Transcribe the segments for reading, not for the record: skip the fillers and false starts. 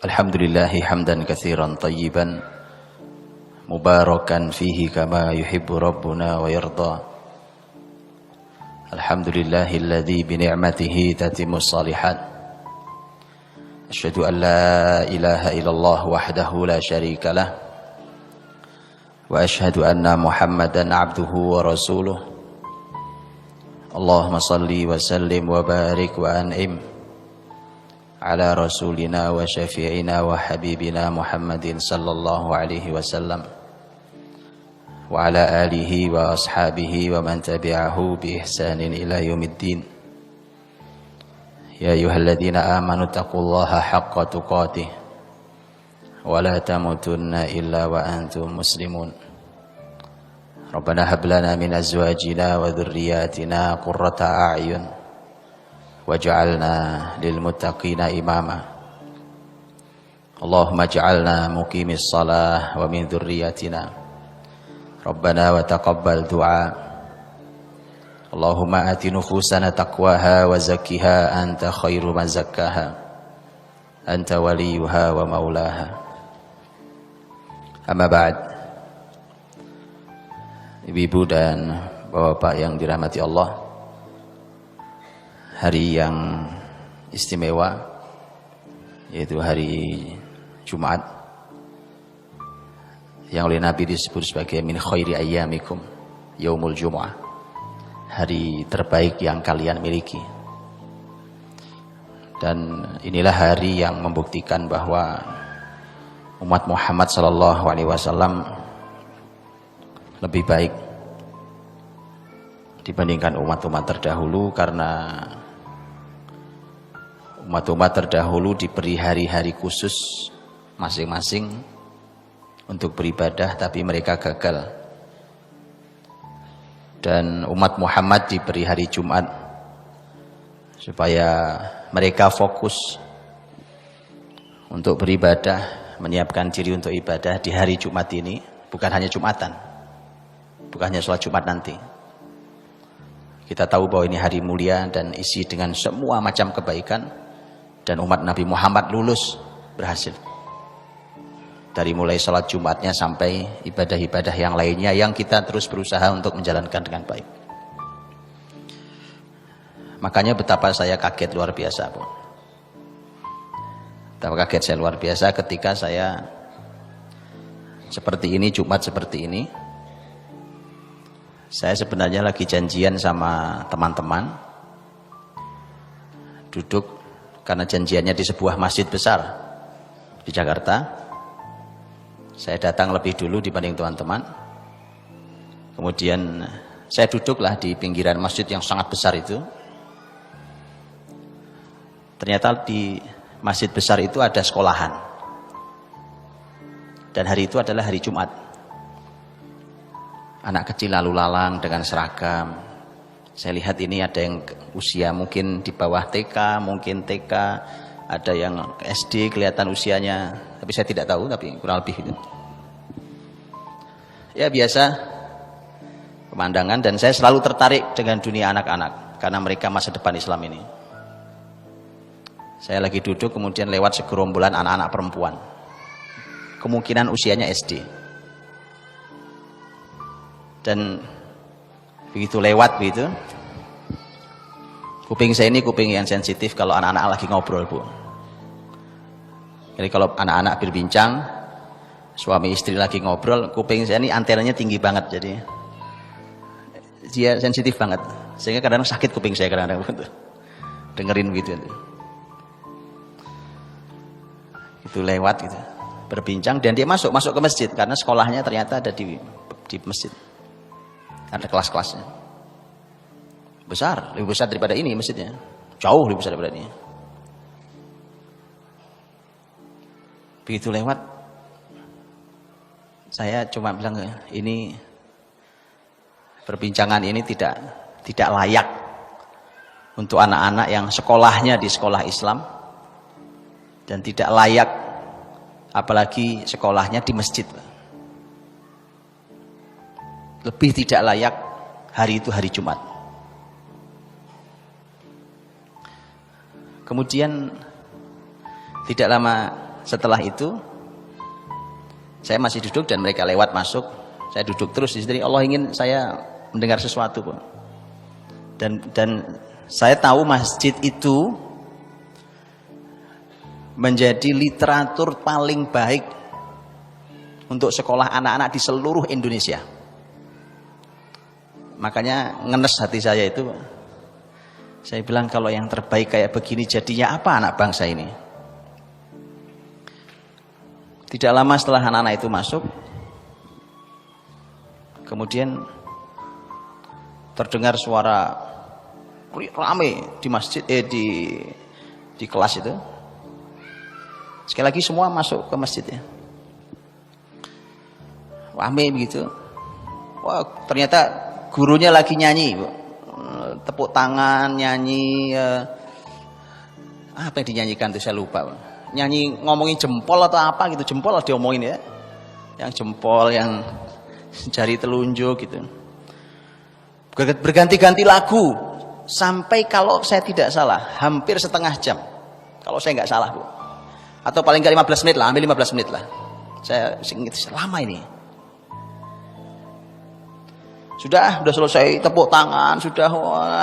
Alhamdulillahi hamdan katsiran tayyiban mubarakan fihi kama yuhibbu rabbuna wa yarda. Alhamdulillahilladzi bi ni'matihi tatimmus shalihat. Asyhadu an la ilaha illallah wahdahu la syarika lah. Wa asyhadu anna Muhammadan abduhu wa rasuluh. Allahumma salli wa sallim wa barik wa an'im ala rasulina wa syafi'ina wa habibina Muhammadin sallallahu alaihi wasallam wa ala alihi wa ashabihi wa man tabi'ahu bi ihsanin ila yaumiddin. Ya ayyuhalladzina amanu taqullaha haqqa tuqatih wa la tamutunna illa wa antum muslimun. Rabbana hab lana min azwajina wa dhurriyyatina qurrata a'yun waj'alna lil muttaqina imama. Allahumma ij'alna muqimis shalah wa min dzurriyyatina. Rabbana wa taqabbal du'a. Allahumma ati nufusana taqwaha wa zakkiha anta khairu man zakkaha. Anta waliyuha wa maulaha. Amma ba'd. Ibu-ibu dan bapak-bapak yang dirahmati Allah, hari yang istimewa, yaitu hari Jumat, yang oleh Nabi disebut sebagai min khairi ayyamikum yaumul jumu'ah, hari terbaik yang kalian miliki. Dan inilah hari yang membuktikan bahwa umat Muhammad sallallahu alaihi wasallam lebih baik dibandingkan umat-umat terdahulu, karena umat-umat terdahulu diberi hari-hari khusus masing-masing untuk beribadah, tapi mereka gagal. Dan umat Muhammad diberi hari Jumat supaya mereka fokus untuk beribadah, menyiapkan diri untuk ibadah di hari Jumat ini. Bukan hanya Jumatan, bukan hanya sholat Jumat nanti. Kita tahu bahwa ini hari mulia dan isi dengan semua macam kebaikan. Dan umat Nabi Muhammad lulus, berhasil. Dari mulai sholat Jumatnya sampai ibadah-ibadah yang lainnya yang kita terus berusaha untuk menjalankan dengan baik. Makanya betapa saya kaget luar biasa, Bu. Betapa kaget saya luar biasa ketika saya seperti ini, Jumat seperti ini. Saya sebenarnya lagi janjian sama teman-teman, duduk, karena janjiannya di sebuah masjid besar di Jakarta. Saya datang lebih dulu dibanding teman-teman. Kemudian saya duduklah di pinggiran masjid yang sangat besar itu. Ternyata di masjid besar itu ada sekolahan. Dan hari itu adalah hari Jumat. Anak kecil lalu lalang dengan seragam. Saya lihat ini ada yang usia mungkin di bawah TK, mungkin TK, ada yang SD kelihatan usianya, tapi saya tidak tahu, tapi kurang lebih itu. Ya biasa pemandangan, dan saya selalu tertarik dengan dunia anak-anak karena mereka masa depan Islam ini. Saya lagi duduk, kemudian lewat segerombolan anak-anak perempuan. Kemungkinan usianya SD. Dan begitu lewat begitu, kuping saya ini kuping yang sensitif kalau anak-anak lagi ngobrol, Bu. Jadi kalau anak-anak berbincang, suami istri lagi ngobrol, kuping saya ini antenanya tinggi banget, jadi dia sensitif banget, sehingga kadang-kadang sakit kuping saya kadang-kadang dengerin gitu. Itu lewat gitu, berbincang, dan dia masuk ke masjid karena sekolahnya ternyata ada di masjid. Ada kelas-kelasnya besar, lebih besar daripada ini masjidnya, jauh lebih besar daripada ini. Begitu lewat, saya cuma bilang, ini perbincangan ini tidak layak untuk anak-anak yang sekolahnya di sekolah Islam, dan tidak layak apalagi sekolahnya di masjid. Lebih tidak layak hari itu hari Jumat. Kemudian tidak lama setelah itu saya masih duduk dan mereka lewat masuk. Saya duduk terus di situ. Allah ingin saya mendengar sesuatu, Bu. Dan saya tahu masjid itu menjadi literatur paling baik untuk sekolah anak-anak di seluruh Indonesia. Makanya ngenes hati saya itu. Saya bilang kalau yang terbaik kayak begini jadinya apa anak bangsa ini? Tidak lama setelah anak-anak itu masuk, kemudian terdengar suara rame di masjid, di kelas itu. Sekali lagi semua masuk ke masjid ya. Rame begitu. Wah, ternyata gurunya lagi nyanyi, Bu. Tepuk tangan, nyanyi, apa yang dinyanyikan itu saya lupa. Nyanyi ngomongin jempol atau apa gitu, jempol diomongin ya. Yang jempol, yang jari telunjuk gitu. Berganti-ganti lagu sampai kalau saya tidak salah hampir setengah jam. Kalau saya nggak salah, Bu. Atau paling nggak 15 menit lah, ambil 15 menit lah. Saya ingat lama ini. Sudah selesai tepuk tangan, sudah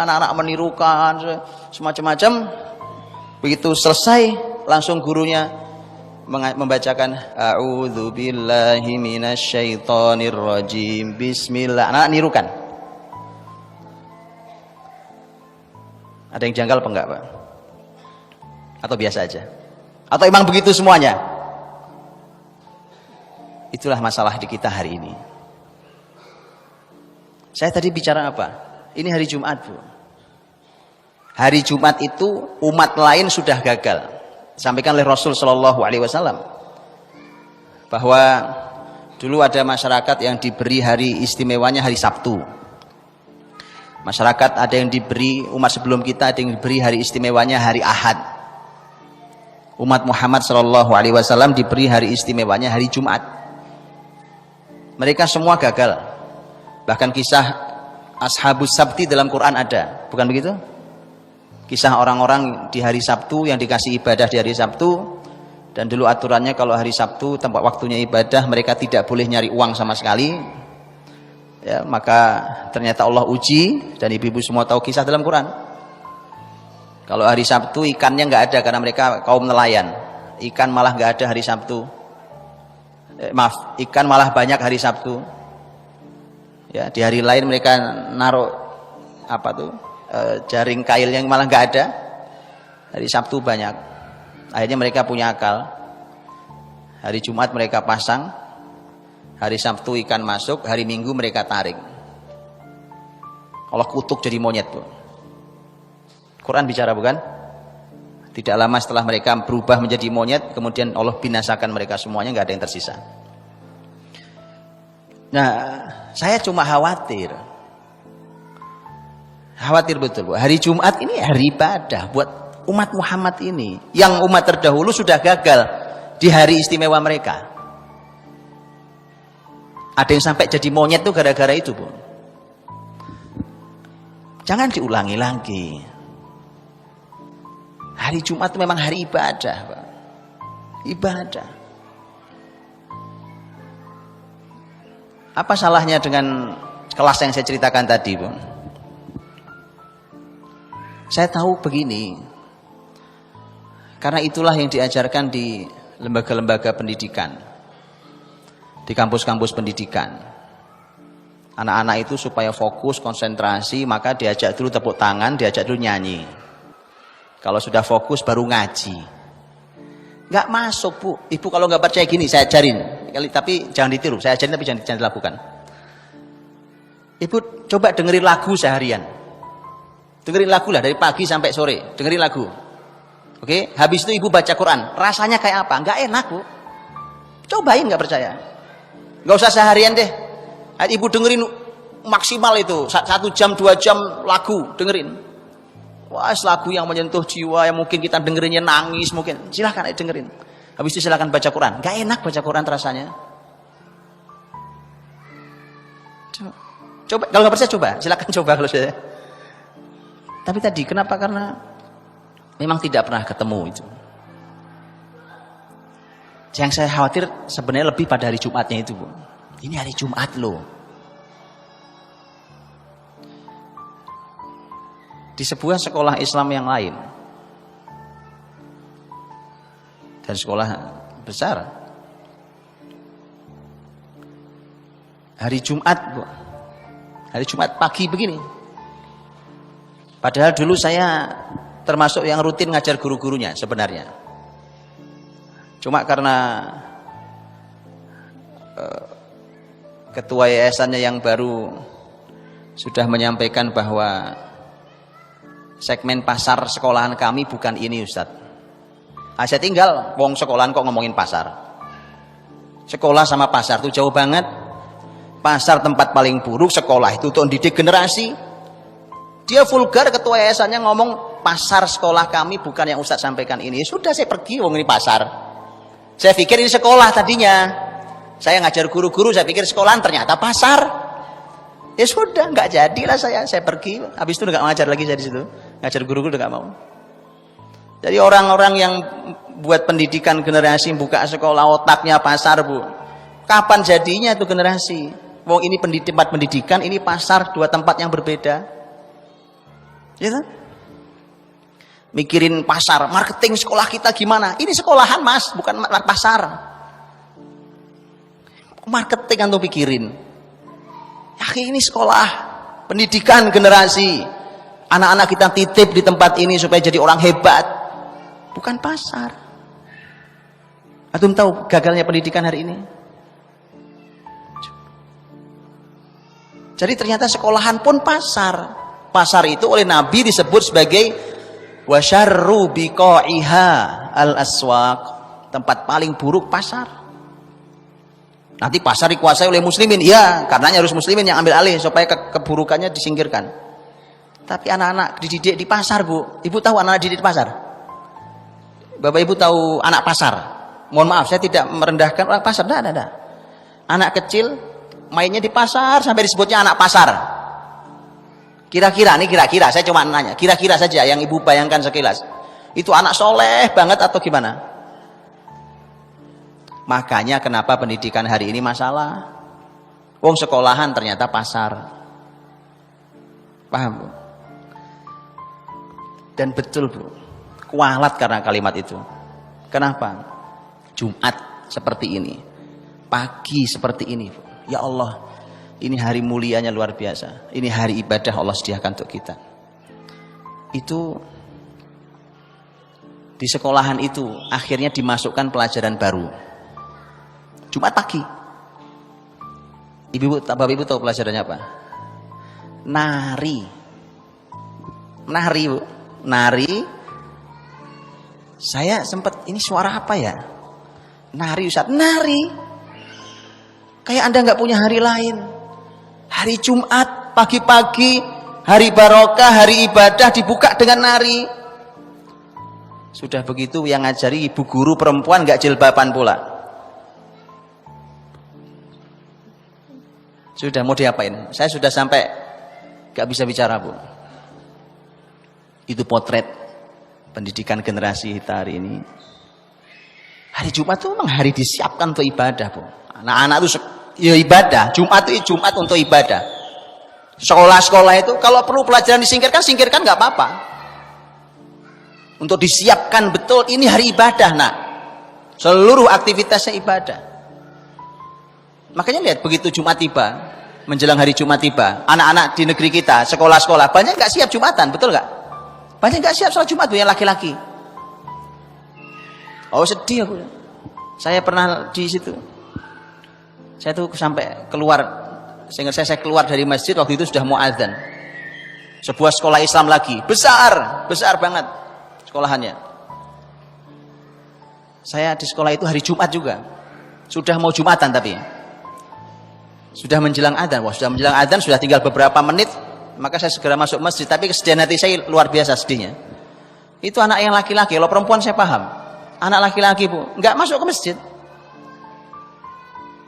anak-anak menirukan semacam-macam. Begitu selesai, langsung gurunya membacakan a'udzubillahi minasyaitonirrajim. Bismillah. Anak-anak nirukan. Ada yang janggal apa enggak, Pak? Atau biasa aja? Atau emang begitu semuanya? Itulah masalah di kita hari ini. Saya tadi bicara apa? Ini hari Jumat, Bu. Hari Jumat itu umat lain sudah gagal. Disampaikan oleh Rasul Shallallahu Alaihi Wasallam bahwa dulu ada masyarakat yang diberi hari istimewanya hari Sabtu. Masyarakat ada yang diberi, umat sebelum kita ada yang diberi hari istimewanya hari Ahad. Umat Muhammad Shallallahu Alaihi Wasallam diberi hari istimewanya hari Jumat. Mereka semua gagal. Bahkan kisah Ashabus Sabti dalam Quran ada, bukan begitu? Kisah orang-orang di hari Sabtu yang dikasih ibadah di hari Sabtu, dan dulu aturannya kalau hari Sabtu tempat waktunya ibadah mereka tidak boleh nyari uang sama sekali. Ya, maka ternyata Allah uji, dan ibu-ibu semua tahu kisah dalam Quran. Kalau hari Sabtu ikannya nggak ada karena mereka kaum nelayan. Ikan malah nggak ada hari Sabtu. Ikan malah banyak hari Sabtu. Ya, di hari lain mereka naruh jaring kail yang malah nggak ada. Hari Sabtu banyak. Akhirnya mereka punya akal. Hari Jumat mereka pasang. Hari Sabtu ikan masuk. Hari Minggu mereka tarik. Allah kutuk jadi monyet, Bu. Quran bicara bukan? Tidak lama setelah mereka berubah menjadi monyet, kemudian Allah binasakan mereka semuanya, nggak ada yang tersisa. Nah, saya cuma khawatir betul, Bu. Hari Jumat ini hari ibadah buat umat Muhammad ini, yang umat terdahulu sudah gagal di hari istimewa mereka. Ada yang sampai jadi monyet tuh gara-gara itu, Bu. Jangan diulangi lagi. Hari Jumat itu memang hari ibadah, Pak. Ibadah. Apa salahnya dengan kelas yang saya ceritakan tadi, Bu? Saya tahu begini. Karena itulah yang diajarkan di lembaga-lembaga pendidikan. Di kampus-kampus pendidikan. Anak-anak itu supaya fokus, konsentrasi, maka diajak dulu tepuk tangan, diajak dulu nyanyi. Kalau sudah fokus baru ngaji. Nggak masuk, Bu. Ibu kalau nggak percaya gini, saya ajarin. Tapi jangan ditiru. Saya ajarin tapi jangan dilakukan. Ibu coba dengerin lagu seharian. Dengerin lagu lah dari pagi sampai sore. Dengerin lagu. Oke? Habis itu ibu baca Quran. Rasanya kayak apa? Nggak enak, Bu. Cobain nggak percaya. Nggak usah seharian deh. Ibu dengerin maksimal itu 1 jam 2 jam lagu dengerin. Wah, lagu yang menyentuh jiwa, yang mungkin kita dengerinnya nangis, mungkin silahkan dengerin. Habis itu silahkan baca Quran. Gak enak baca Quran rasanya. Coba, kalau nggak percaya coba, silahkan coba kalau saya. Tapi tadi kenapa? Karena memang tidak pernah ketemu itu. Yang saya khawatir sebenarnya lebih pada hari Jumatnya itu, Bu. Ini hari Jumat loh. Di sebuah sekolah Islam yang lain, dan sekolah besar, hari Jumat, Bu. Hari Jumat pagi begini. Padahal dulu saya termasuk yang rutin ngajar guru-gurunya sebenarnya. Cuma karena ketua yayasannya yang baru sudah menyampaikan bahwa segmen pasar sekolahan kami bukan ini, Ustadz. Saya tinggal, wong sekolahan kok ngomongin pasar. Sekolah sama pasar itu jauh banget. Pasar tempat paling buruk, sekolah itu untuk mendidik generasi. Dia vulgar, ketua yayasannya ngomong pasar sekolah kami bukan yang Ustadz sampaikan ini. Sudah, saya pergi, wong ini pasar. Saya pikir ini sekolah tadinya. Saya ngajar guru-guru, saya pikir sekolahan, ternyata pasar. Ya sudah, nggak jadilah saya pergi. Habis itu nggak ngajar lagi saya di situ. Ngajar guru-guru udah nggak mau. Jadi orang-orang yang buat pendidikan generasi buka sekolah otaknya pasar, Bu. Kapan jadinya itu generasi? Wong ini tempat pendidikan, ini pasar, dua tempat yang berbeda. Ya kan? Mikirin pasar, marketing sekolah kita gimana? Ini sekolahan, Mas, bukan pasar. Marketing antum pikirin. Ya, ini sekolah, pendidikan generasi. Anak-anak kita titip di tempat ini supaya jadi orang hebat. Bukan pasar. Antum tahu gagalnya pendidikan hari ini? Jadi ternyata sekolahan pun pasar. Pasar itu oleh Nabi disebut sebagai wasyarru biqaiha al-aswaq, tempat paling buruk pasar. Nanti pasar dikuasai oleh muslimin, ya, karenanya harus muslimin yang ambil alih supaya keburukannya disingkirkan. Tapi anak-anak dididik di pasar, Bu. Ibu tahu anak-anak dididik di pasar? Bapak Ibu tahu anak pasar? Mohon maaf, saya tidak merendahkan orang pasar, tidak. Anak kecil mainnya di pasar sampai disebutnya anak pasar. Kira-kira, saya cuma nanya, kira-kira saja yang ibu bayangkan sekilas. Itu anak soleh banget atau gimana? Makanya kenapa pendidikan hari ini masalah. Wong sekolahan ternyata pasar. Paham, Bu? Dan betul, Bu. Kualat karena kalimat itu. Kenapa? Jumat seperti ini. Pagi seperti ini, Bu. Ya Allah. Ini hari mulianya luar biasa. Ini hari ibadah Allah sediakan untuk kita. Itu di sekolahan itu akhirnya dimasukkan pelajaran baru. Jumat pagi. Bapak Ibu tahu pelajarannya apa? Nari. Nari, Bu. Nari. Saya sempat, ini suara apa ya? Nari, Ustaz. Nari. Kayak Anda nggak punya hari lain. Hari Jumat, pagi-pagi, hari barokah, hari ibadah dibuka dengan nari. Sudah begitu yang ngajari ibu guru perempuan nggak jilbaban pula. Sudah mau diapain? Saya sudah sampai nggak bisa bicara, Bu. Itu potret pendidikan generasi kita hari ini. Hari Jumat itu memang hari disiapkan untuk ibadah, Bu. Anak-anak itu ya ibadah, Jumat itu Jumat untuk ibadah. Sekolah-sekolah itu kalau perlu pelajaran disingkirkan, singkirkan nggak apa-apa. Untuk disiapkan betul ini hari ibadah, nak. Seluruh aktivitasnya ibadah. Makanya lihat begitu Jumat tiba, menjelang hari Jumat tiba, anak-anak di negeri kita, sekolah-sekolah banyak nggak siap Jumatan, betul nggak? Banyak nggak siap sholat Jumat, Bu, yang laki-laki. Oh, sedih aku. Saya pernah di situ. Saya tuh sampai keluar, sehingga saya keluar dari masjid waktu itu sudah mau azan. Sebuah sekolah Islam lagi, besar banget sekolahannya. Saya di sekolah itu hari Jumat juga. Sudah mau Jumatan tapi. Sudah menjelang adzan, sudah tinggal beberapa menit, maka saya segera masuk masjid. Tapi kesedihan hati saya luar biasa sedihnya. Itu anak yang laki-laki, kalau perempuan saya paham. Anak laki-laki, Bu, nggak masuk ke masjid.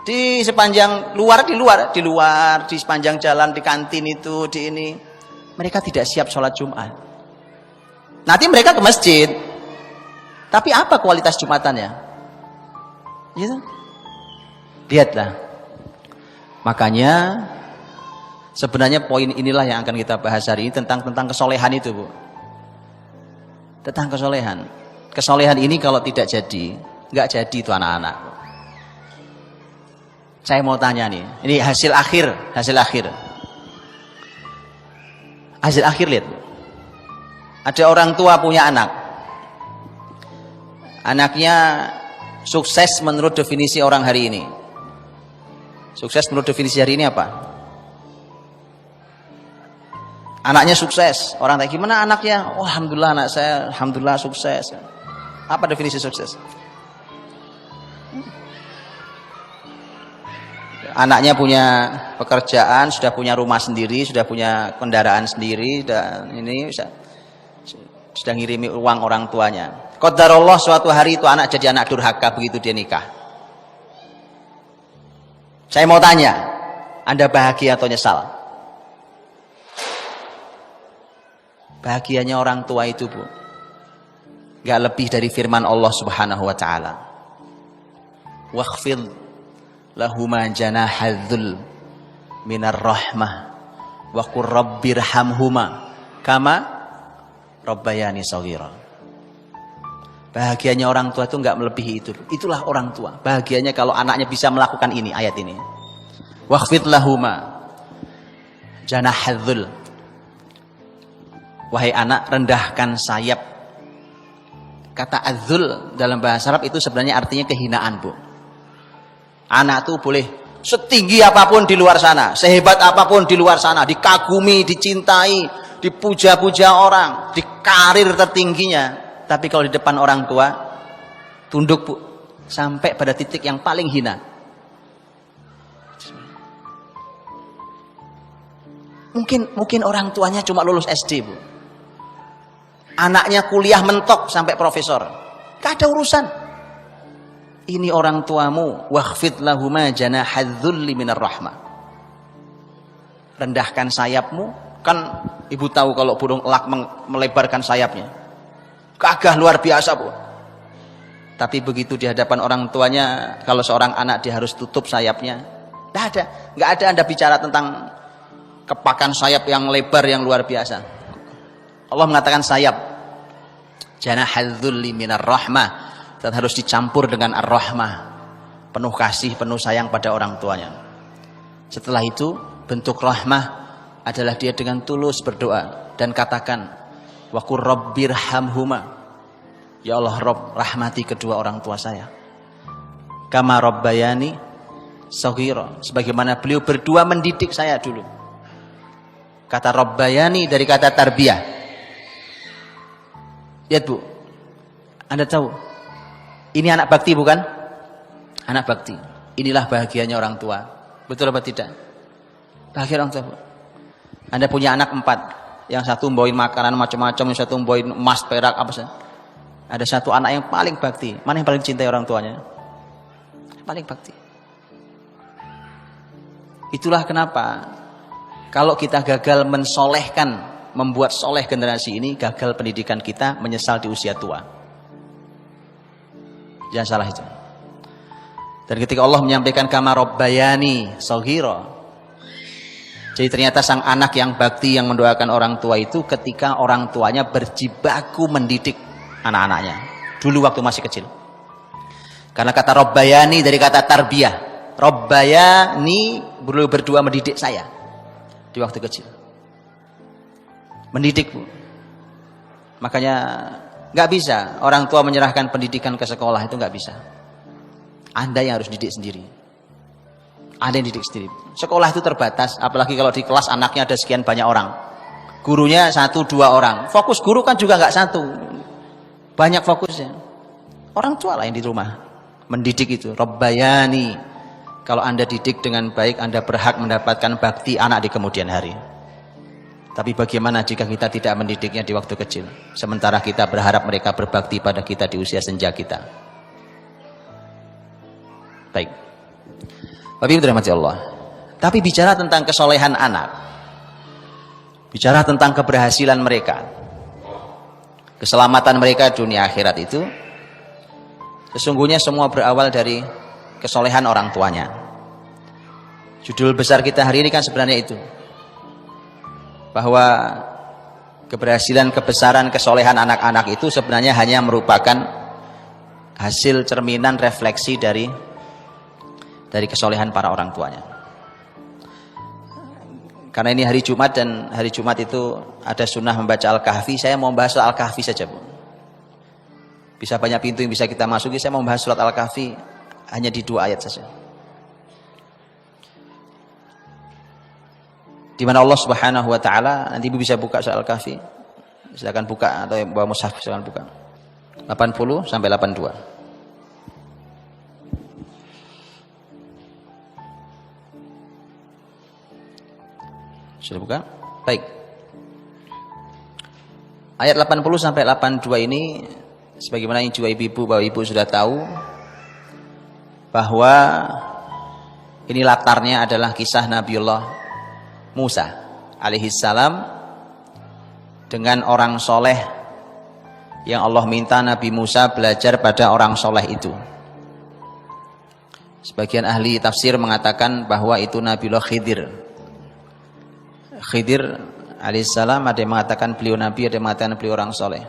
Di sepanjang di sepanjang jalan, di kantin itu, di ini, mereka tidak siap sholat Jumat. Nanti mereka ke masjid, tapi apa kualitas Jumatannya? Gitu. Lihatlah. Makanya sebenarnya poin inilah yang akan kita bahas hari ini tentang kesolehan itu, Bu. Tentang kesolehan. Kesolehan ini kalau tidak jadi, nggak jadi itu anak-anak. Saya mau tanya nih, ini hasil akhir. Hasil akhir lihat. Ada orang tua punya anak. Anaknya sukses menurut definisi orang hari ini. Sukses menurut definisi hari ini apa? Anaknya sukses. Orang tanya gimana anaknya? Oh, alhamdulillah anak saya, alhamdulillah sukses. Apa definisi sukses? Anaknya punya pekerjaan, sudah punya rumah sendiri, sudah punya kendaraan sendiri, dan ini sudah ngirimi uang orang tuanya. Qadarullah suatu hari itu anak jadi anak durhaka begitu dia nikah. Saya mau tanya, Anda bahagia atau nyesal? Bahagianya orang tua itu, Bu, gak lebih dari firman Allah Subhanahu wa taala. Wakhfid lahuma janahadzul minar rahmah wa qur rabbirhamhuma kama rabbayani shaghira. Bahagianya orang tua itu enggak melebihi itu. Itulah orang tua. Bahagianya kalau anaknya bisa melakukan ini, ayat ini. Wakhfid lahuma janahadzul. Wahai anak, rendahkan sayap. Kata adzul dalam bahasa Arab itu sebenarnya artinya kehinaan, Bu. Anak tuh boleh setinggi apapun di luar sana, sehebat apapun di luar sana, dikagumi, dicintai, dipuja-puja orang, di karir tertingginya. Tapi kalau di depan orang tua, tunduk, Bu, sampai pada titik yang paling hina. Mungkin orang tuanya cuma lulus SD, Bu. Anaknya kuliah mentok sampai profesor. Gak ada urusan. Ini orang tuamu. Wakhfid lahuma janahadzulli minar rahmah. Rendahkan sayapmu. Kan ibu tahu kalau burung elak melebarkan sayapnya. Gagah luar biasa, Bu. Tapi begitu di hadapan orang tuanya, kalau seorang anak dia harus tutup sayapnya. Gak ada Anda bicara tentang kepakan sayap yang lebar yang luar biasa. Allah mengatakan sayap janahadzulli minar rahmah, dan harus dicampur dengan ar-rahmah, penuh kasih, penuh sayang pada orang tuanya. Setelah itu bentuk rahmah adalah dia dengan tulus berdoa dan katakan wa qur rabbirhamhuma, ya Allah Rabb, rahmati kedua orang tua saya, kama rabbayani shaghira, sebagaimana beliau berdua mendidik saya dulu. Kata rabbayani dari kata tarbiyah. Lihat, Bu, Anda tahu ini anak bakti bukan? Anak bakti. Inilah bahagianya orang tua. Betul apa tidak? Bahagia orang tua, Bu. Anda punya anak 4, yang satu bawain makanan macam-macam, yang satu bawain emas, perak, apa saja. Ada satu anak yang paling bakti. Mana yang paling cintai orang tuanya? Paling bakti. Itulah kenapa kalau kita gagal mensolehkan, membuat soleh generasi ini, gagal pendidikan kita, menyesal di usia tua. Jangan salah itu. Dan ketika Allah menyampaikan kama rabbayani shaghira, jadi ternyata sang anak yang bakti, yang mendoakan orang tua itu ketika orang tuanya berjibaku mendidik anak-anaknya dulu waktu masih kecil. Karena kata rabbayani dari kata tarbiyah. Rabbayani berdua mendidik saya di waktu kecil. Mendidik, Bu. Makanya nggak bisa orang tua menyerahkan pendidikan ke sekolah, itu nggak bisa. Anda yang harus didik sendiri. Anda yang didik sendiri. Sekolah itu terbatas, apalagi kalau di kelas anaknya ada sekian banyak orang. Gurunya 1-2 orang. Fokus guru kan juga nggak satu. Banyak fokusnya. Orang tua lah yang di rumah mendidik itu. Rabbayani. Kalau Anda didik dengan baik, Anda berhak mendapatkan bakti anak di kemudian hari. Tapi bagaimana jika kita tidak mendidiknya di waktu kecil, sementara kita berharap mereka berbakti pada kita di usia senja kita? Baik, Bapak Ibu dirahmati Allah. Tapi bicara tentang kesolehan anak, bicara tentang keberhasilan mereka, keselamatan mereka dunia akhirat itu, sesungguhnya semua berawal dari kesolehan orang tuanya. Judul besar kita hari ini kan sebenarnya itu, bahwa keberhasilan, kebesaran, kesolehan anak-anak itu sebenarnya hanya merupakan hasil cerminan refleksi dari kesolehan para orang tuanya. Karena ini hari Jumat, dan hari Jumat itu ada sunnah membaca Al-Kahfi. Saya mau membahas soal Al-Kahfi saja, Bu. Bisa banyak pintu yang bisa kita masuki. Saya mau membahas surat Al-Kahfi hanya di 2 ayat saja. Di mana Allah Subhanahu wa taala, nanti Ibu bisa buka surat Al-Kahfi. Silakan buka, atau yang bawa mushaf silakan buka. 80 sampai 82. Sudah buka? Baik. Ayat 80 sampai 82 ini, sebagaimana yang juga ibu-ibu, bapak ibu sudah tahu, bahwa ini latarnya adalah kisah Nabiullah Musa alaihissalam dengan orang soleh yang Allah minta Nabi Musa belajar pada orang soleh itu. Sebagian ahli tafsir mengatakan bahwa itu Nabiullah Khidir alaihissalam. Ada yang mengatakan beliau nabi, ada yang mengatakan beliau orang soleh.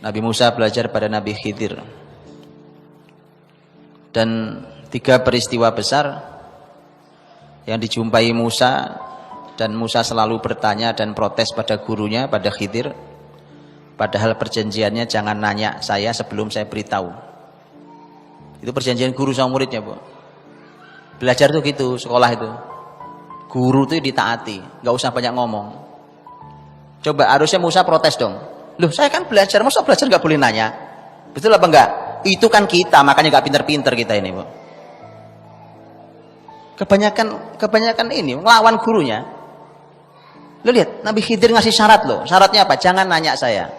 Nabi Musa belajar pada Nabi Khidir. Dan 3 peristiwa besar yang dijumpai Musa, dan Musa selalu bertanya dan protes pada gurunya, pada Khidir. Padahal perjanjiannya jangan nanya saya sebelum saya beritahu. Itu perjanjian guru sama muridnya, Bu. Belajar tuh gitu, sekolah itu. Guru itu ditaati, nggak usah banyak ngomong. Coba harusnya Musa protes dong. Loh, saya kan belajar, masa belajar nggak boleh nanya? Betul apa enggak? Itu kan kita, makanya nggak pinter-pinter kita ini, Bu. Kebanyakan ini ngelawan gurunya. Lo lihat, Nabi Khidir ngasih syarat loh. Syaratnya apa? Jangan nanya saya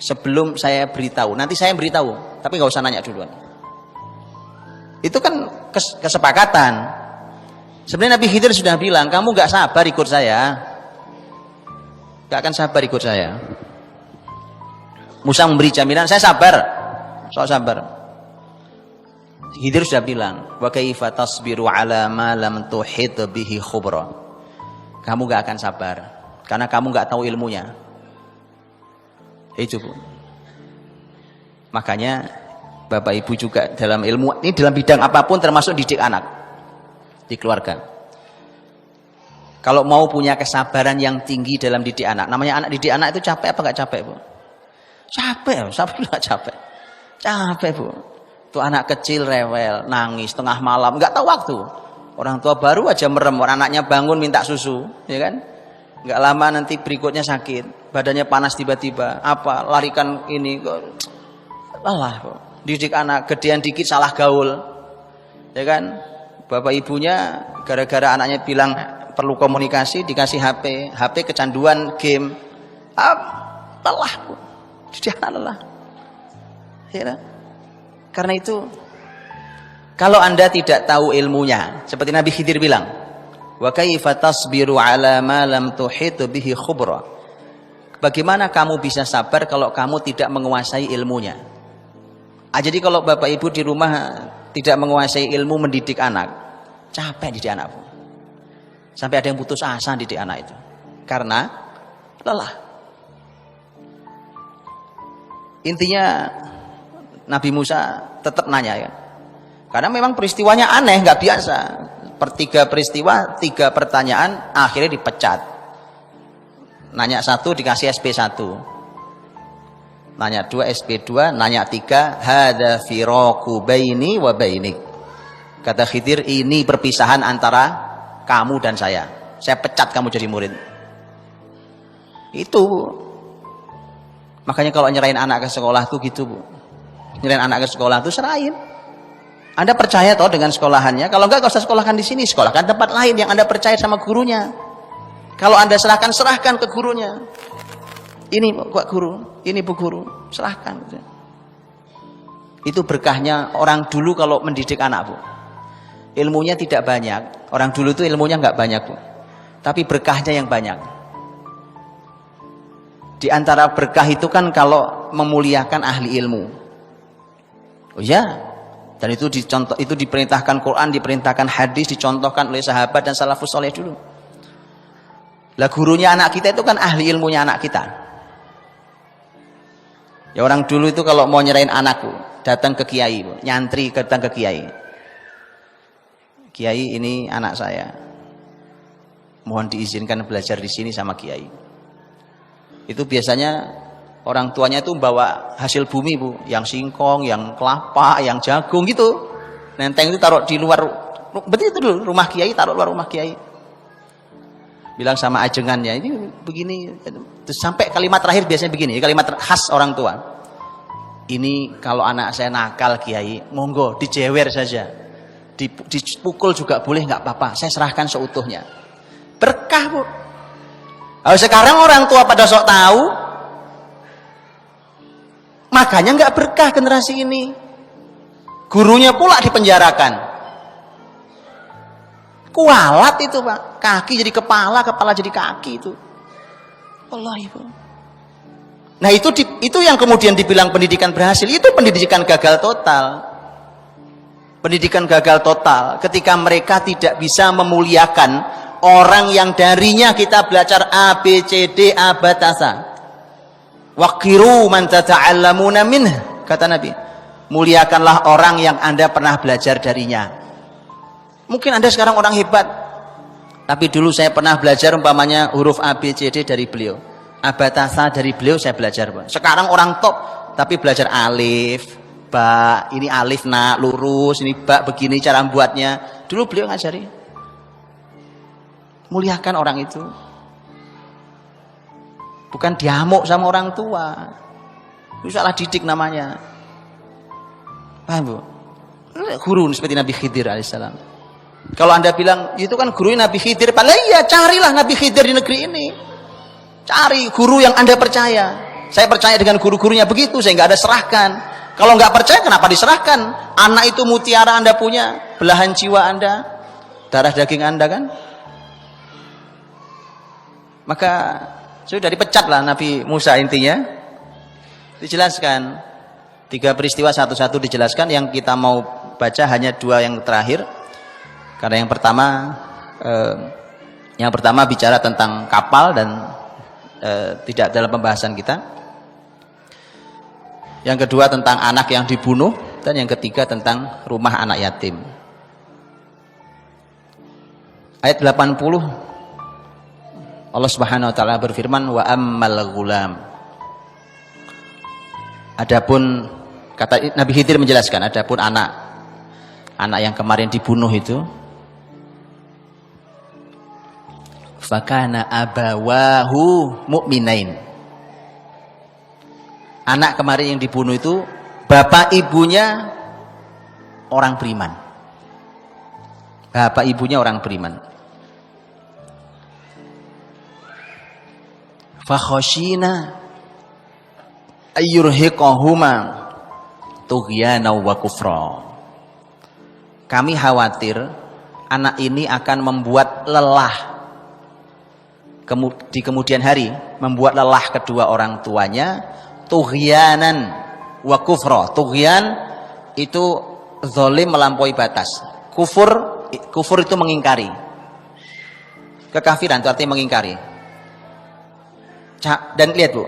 sebelum saya beritahu. Nanti saya beritahu, tapi nggak usah nanya duluan. Itu kan kesepakatan. Sebenarnya Nabi Khidir sudah bilang, kamu gak sabar ikut saya, gak akan sabar ikut saya. Musa memberi jaminan, saya sabar, soal sabar. Khidir sudah bilang, wa kaifa tasbiru ala ma lam tuhit bihi khubra. Kamu gak akan sabar karena kamu gak tahu ilmunya. Itu, Bu. Makanya Bapak Ibu juga dalam ilmu ini, dalam bidang apapun, termasuk didik anak di keluarga. Kalau mau punya kesabaran yang tinggi dalam didik anak, namanya anak, didik anak itu capek apa nggak capek, Bu? Capek, siapa nggak capek? Capek, Bu. Tuh anak kecil rewel, nangis tengah malam, nggak tahu waktu. Orang tua baru aja merem, orang anaknya bangun minta susu, ya kan? Nggak lama nanti berikutnya sakit, badannya panas tiba-tiba, apa larikan ini, lelah, Bu. Didik anak, gedean dikit salah gaul, ya kan? Bapak ibunya gara-gara anaknya bilang perlu komunikasi, dikasih HP kecanduan game. Lelah, Bu. Jadi anak lelah. Ya. Karena itu, kalau Anda tidak tahu ilmunya, seperti Nabi Khidir bilang, wa kaifa tasbiru ala ma lam tuhit bihi khubra. Bagaimana kamu bisa sabar kalau kamu tidak menguasai ilmunya? Jadi kalau Bapak Ibu di rumah tidak menguasai ilmu mendidik anak, capek didik anak, Bu. Sampai ada yang putus asa didik anak itu karena lelah. Intinya Nabi Musa tetap nanya, ya, karena memang peristiwanya aneh, nggak biasa. Per 3 peristiwa, 3 pertanyaan, akhirnya dipecat. Nanya 1 dikasih SP1, nanya 2 SP2, nanya 3 hadza firaqu baini wa bainik. Kata Khidir, ini perpisahan antara kamu dan saya pecat kamu jadi murid. Itu, Bu. Makanya kalau nyerahin anak ke sekolah tuh gitu, Bu. Nyerahin anak ke sekolah tuh serahin. Anda percaya toh dengan sekolahannya? Kalau enggak usah sekolahkan di sini, sekolahkan tempat lain yang Anda percaya sama gurunya. Kalau Anda serahkan ke gurunya. Ini Pak Guru, ini Bu Guru, serahkan. Itu berkahnya orang dulu kalau mendidik anak, Bu. Ilmunya tidak banyak. Orang dulu itu ilmunya enggak banyak, Bu. Tapi berkahnya yang banyak. Di antara berkah itu kan kalau memuliakan ahli ilmu. Oh ya, dan itu dicontoh, itu diperintahkan Quran, diperintahkan hadis, dicontohkan oleh sahabat dan salafus soleh dulu. Lah gurunya anak kita itu kan ahli ilmunya anak kita. Ya orang dulu itu kalau mau nyerahin anakku, datang ke kiai, nyantri datang ke kiai. Kiai, ini anak saya. Mohon diizinkan belajar di sini sama kiai. Itu biasanya orang tuanya itu bawa hasil bumi, Bu, yang singkong, yang kelapa, yang jagung gitu. Nenteng itu taruh di luar, betul itu dulu, rumah kiai, taruh luar rumah kiai. Bilang sama ajengannya, ini begini. Terus sampai kalimat terakhir biasanya begini, kalimat khas orang tua. Ini kalau anak saya nakal kiai, monggo dijewer saja. Dipukul juga boleh, nggak apa-apa. Saya serahkan seutuhnya. Berkah, Bu. Kalau sekarang orang tua pada sok tahu, makanya nggak berkah generasi ini. Gurunya pula dipenjarakan. Kualat itu, Pak. Kaki jadi kepala, kepala jadi kaki itu. Allah, Ibu. Nah itu yang kemudian dibilang pendidikan berhasil. Itu pendidikan gagal total. Pendidikan gagal total ketika mereka tidak bisa memuliakan orang yang darinya kita belajar A, B, C, D, abatasa. Waqiru man tata'allamuna minh, kata Nabi. Muliakanlah orang yang Anda pernah belajar darinya. Mungkin Anda sekarang orang hebat, tapi dulu saya pernah belajar umpamanya huruf A, B, C, D dari beliau. Abatasa dari beliau saya belajar, Pak. Sekarang orang top, tapi belajar alif, ba, ini alif nak lurus, ini ba begini cara membuatnya. Dulu beliau ngajari. Muliakan orang itu. Bukan diamuk sama orang tua. Itu salah didik namanya. Paham, Bu? Guru seperti Nabi Khidir alaihissalam. Kalau Anda bilang, itu kan guru Nabi Khidir, padahal iya, carilah Nabi Khidir di negeri ini. Cari guru yang Anda percaya. Saya percaya dengan guru-gurunya begitu, saya nggak ada serahkan. Kalau nggak percaya, kenapa diserahkan? Anak itu mutiara Anda punya, belahan jiwa Anda, darah daging Anda kan. Maka sudah dipecat lah Nabi Musa intinya. Dijelaskan 3 peristiwa satu-satu dijelaskan. Yang kita mau baca hanya 2 yang terakhir. Karena yang pertama bicara tentang kapal dan tidak dalam pembahasan kita. Yang kedua tentang anak yang dibunuh, dan yang ketiga tentang rumah anak yatim. Ayat 80 Allah Subhanahu wa taala berfirman, wa ammal ghulam. Adapun, kata Nabi Khidir menjelaskan, adapun anak yang kemarin dibunuh itu, fakana abawahu mu'minain. Anak kemarin yang dibunuh itu bapak ibunya orang beriman. Bapak ibunya orang beriman. Fakhoshina ayyurhiqahuma tughyana wa kufra. Kami khawatir anak ini akan membuat lelah di kemudian hari, membuat lelah kedua orang tuanya, tughyanan wa kufra. Tughyan itu zalim, melampaui batas. Kufur itu mengingkari. Kekafiran itu artinya mengingkari. Dan lihat, Bu,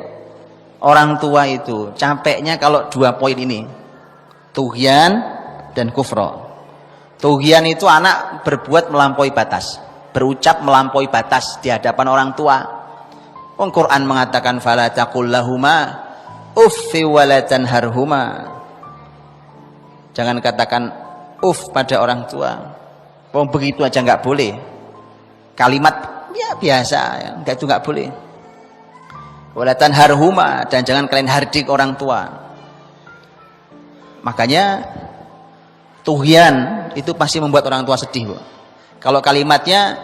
orang tua itu capeknya kalau 2 poin ini, tughyan dan kufra. Tughyan itu anak berbuat melampaui batas, berucap melampaui batas di hadapan orang tua. Quran mengatakan fala taqul lahuma uffi wa la tanharhuma. Jangan katakan uff pada orang tua. Begitu aja nggak boleh. Kalimat ya biasa, itu nggak boleh. Wa la tanharhuma, dan jangan kalian hardik orang tua. Makanya tughyan itu pasti membuat orang tua sedih, Bu. Kalau kalimatnya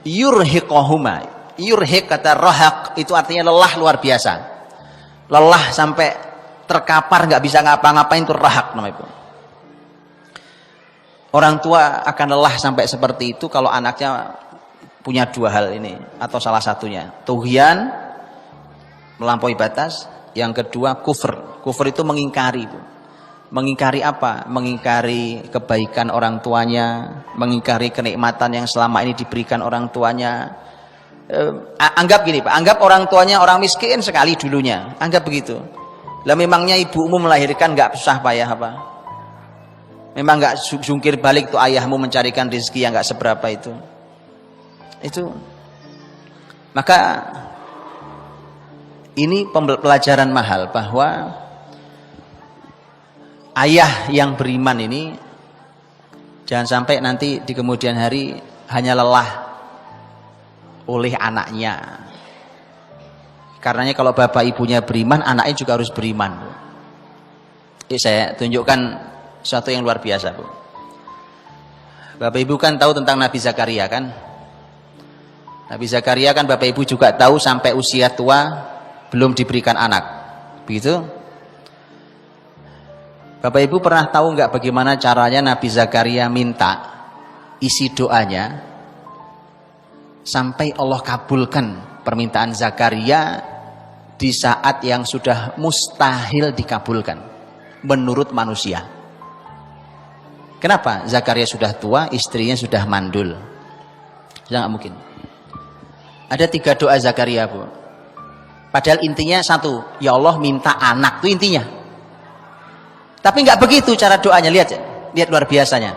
yurhiqahuma, yurhiq kata rohak itu artinya lelah luar biasa, lelah sampai terkapar nggak bisa ngapa-ngapain, itu rohak namanya, Bu. Orang tua akan lelah sampai seperti itu kalau anaknya punya 2 hal ini atau salah satunya. Tughyan, melampaui batas. Yang kedua kufur. Kufur itu mengingkari, Bu. Mengingkari apa? Mengingkari kebaikan orang tuanya, mengingkari kenikmatan yang selama ini diberikan orang tuanya. Anggap gini Pak, anggap orang tuanya orang miskin sekali dulunya, anggap begitu. Lah memangnya ibumu melahirkan nggak susah payah apa? Memang nggak jungkir balik tuh ayahmu mencarikan rezeki yang nggak seberapa itu. Maka ini pelajaran mahal bahwa ayah yang beriman ini jangan sampai nanti di kemudian hari hanya lelah oleh anaknya. Karenanya kalau bapak ibunya beriman, anaknya juga harus beriman. Ini saya tunjukkan sesuatu yang luar biasa, Bu. Bapak ibu kan tahu tentang Nabi Zakaria kan? Nabi Zakaria kan bapak ibu juga tahu sampai usia tua belum diberikan anak. Begitu? Bapak ibu pernah tahu nggak bagaimana caranya Nabi Zakaria minta isi doanya sampai Allah kabulkan permintaan Zakaria di saat yang sudah mustahil dikabulkan menurut manusia. Kenapa? Zakaria sudah tua, istrinya sudah mandul. Sudah nggak mungkin. Ada 3 doa Zakaria, Bu. Padahal intinya satu, ya Allah minta anak, itu intinya. Tapi nggak begitu cara doanya, lihat luar biasanya.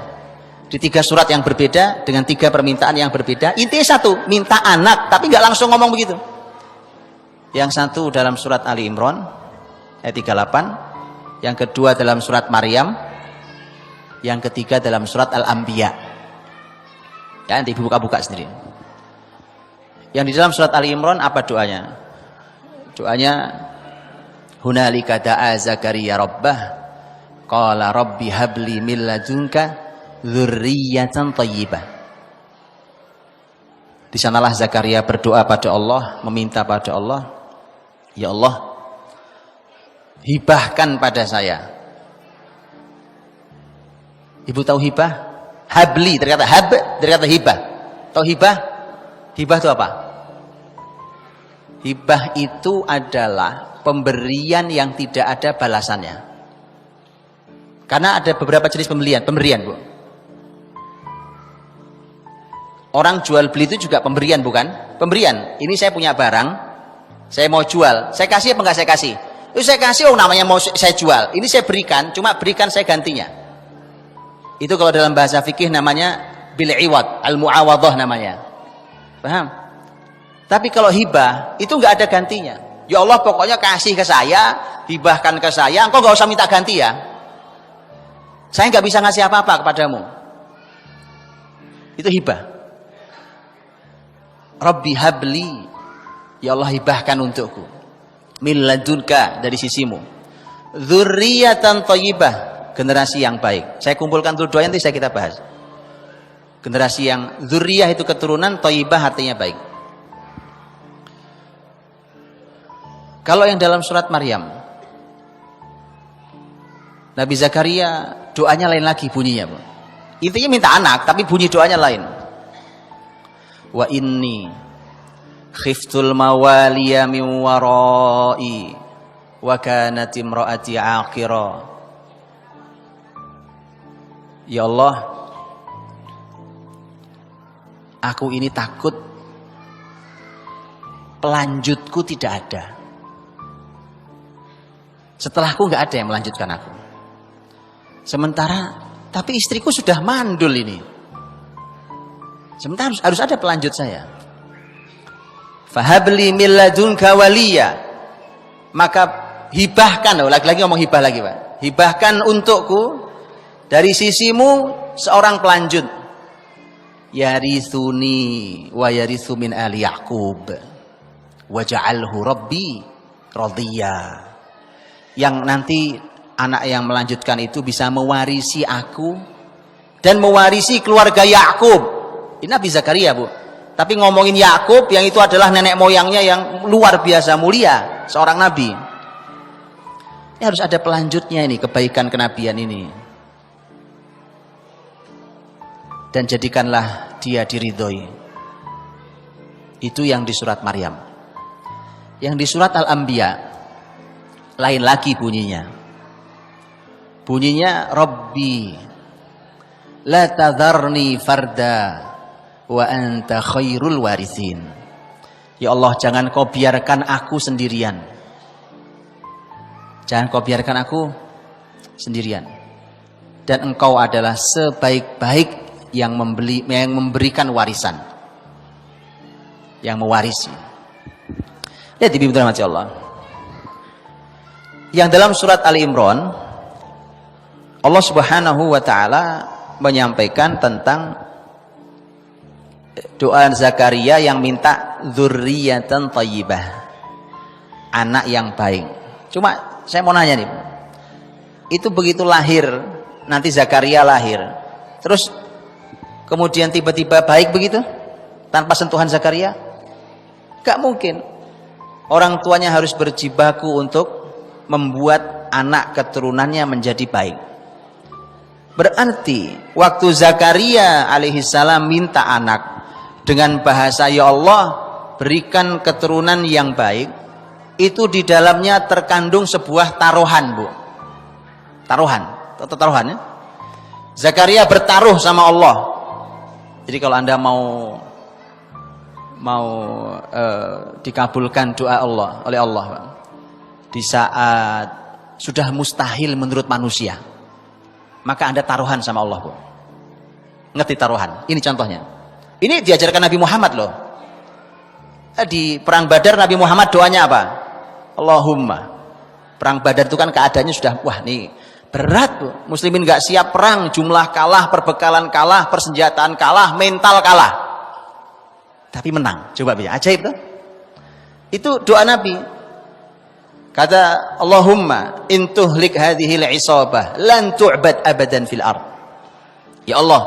Di 3 surat yang berbeda dengan 3 permintaan yang berbeda, intinya satu, minta anak, tapi nggak langsung ngomong begitu. Yang satu dalam surat Ali Imran ayat 38, yang kedua dalam surat Maryam, yang ketiga dalam surat Al-Anbiya. Ya, nanti ibu buka-buka sendiri. Yang di dalam surat Ali Imran apa doanya? Doanya hunalika da'a Zakaria rabbah qala rabbi habli min ladunka dzurriyyatan thayyibah. Di sanalah Zakaria berdoa pada Allah, meminta pada Allah, ya Allah, hibahkan pada saya. Ibu tahu hibah? Habli, terkata hab, terkata hibah. Tahu hibah? Hibah itu apa? Hibah itu adalah pemberian yang tidak ada balasannya. Karena ada beberapa jenis pemberian, Bu. Orang jual beli itu juga pemberian, bukan? Pemberian. Ini saya punya barang, saya mau jual. Saya kasih apa enggak saya kasih? Itu saya kasih, oh namanya mau saya jual. Ini saya berikan, cuma berikan saya gantinya. Itu kalau dalam bahasa fikih namanya bil iwad, al-muawadhah namanya. Paham? Tapi kalau hibah itu enggak ada gantinya. Ya Allah pokoknya kasih ke saya, hibahkan ke saya, engkau enggak usah minta ganti ya. Saya enggak bisa ngasih apa-apa kepadamu. Itu hibah. Rabbi habli, ya Allah hibahkan untukku min ladunka, dari sisimu, dzurriyyatan thayyibah, generasi yang baik. Saya kumpulkan dulu doa, nanti kita bahas. Generasi yang dzurriyah itu keturunan, thayyibah artinya baik. Kalau yang dalam surat Maryam, Nabi Zakaria doanya lain lagi bunyinya, Bu. Intinya minta anak, tapi bunyi doanya lain. Wa inni khiftul mawaliya min warai wa kanat imraati aqira. Ya Allah, aku ini takut pelanjutku tidak ada. Setelahku nggak ada yang melanjutkan aku. Sementara tapi istriku sudah mandul ini. Sementara harus ada pelanjut saya. Fahabli min ladunka waliya. Maka hibahkan, lagi-lagi ngomong hibah lagi, Pak. Hibahkan untukku dari sisimu seorang pelanjut. Yarithuni wa yarithu min ali Yaqub. Waj'alhu rabbi radhiya. Yang nanti anak yang melanjutkan itu bisa mewarisi aku dan mewarisi keluarga Yakub. Ini Nabi Zakaria, Bu. Tapi ngomongin Yakub yang itu adalah nenek moyangnya yang luar biasa mulia, seorang nabi. Ini harus ada pelanjutnya ini, kebaikan kenabian ini. Dan jadikanlah dia diridhoi. Itu yang di surat Maryam. Yang di surat Al-Anbiya lain lagi bunyinya. Bunyinya Rabbi la tadharni farda wa anta khairul warithin. Ya Allah, jangan kau biarkan aku sendirian. Jangan kau biarkan aku sendirian. Dan engkau adalah sebaik-baik yang memberikan warisan. Yang mewarisi. Lihat Ibu rahmati Allah. Yang dalam surat Ali Imran Allah Subhanahu wa taala menyampaikan tentang doa Zakaria yang minta dzurriyyatan thayyibah. Anak yang baik. Cuma saya mau nanya nih. Itu begitu lahir, nanti Zakaria lahir. Terus kemudian tiba-tiba baik begitu? Tanpa sentuhan Zakaria? Gak mungkin. Orang tuanya harus berjibaku untuk membuat anak keturunannya menjadi baik. Berarti waktu Zakaria alaihissalam minta anak dengan bahasa ya Allah berikan keturunan yang baik, itu di dalamnya terkandung sebuah taruhan, Bu. Taruhan, atau taruhan ya? Zakaria bertaruh sama Allah. Jadi kalau Anda mau dikabulkan doa Allah oleh Allah di saat sudah mustahil menurut manusia, maka Anda taruhan sama Allah, Bu. Ngerti taruhan? Ini contohnya. Ini diajarkan Nabi Muhammad loh. Di perang Badar Nabi Muhammad doanya apa? Allahumma. Perang Badar itu kan keadaannya sudah wah nih berat, Bu. Muslimin gak siap perang, jumlah kalah, perbekalan kalah, persenjataan kalah, mental kalah. Tapi menang. Coba ya, ajaib tuh. Itu doa Nabi. Kata Allahumma intuhlik hadhil isabah lan tu'bad abadan fil ard. Ya Allah,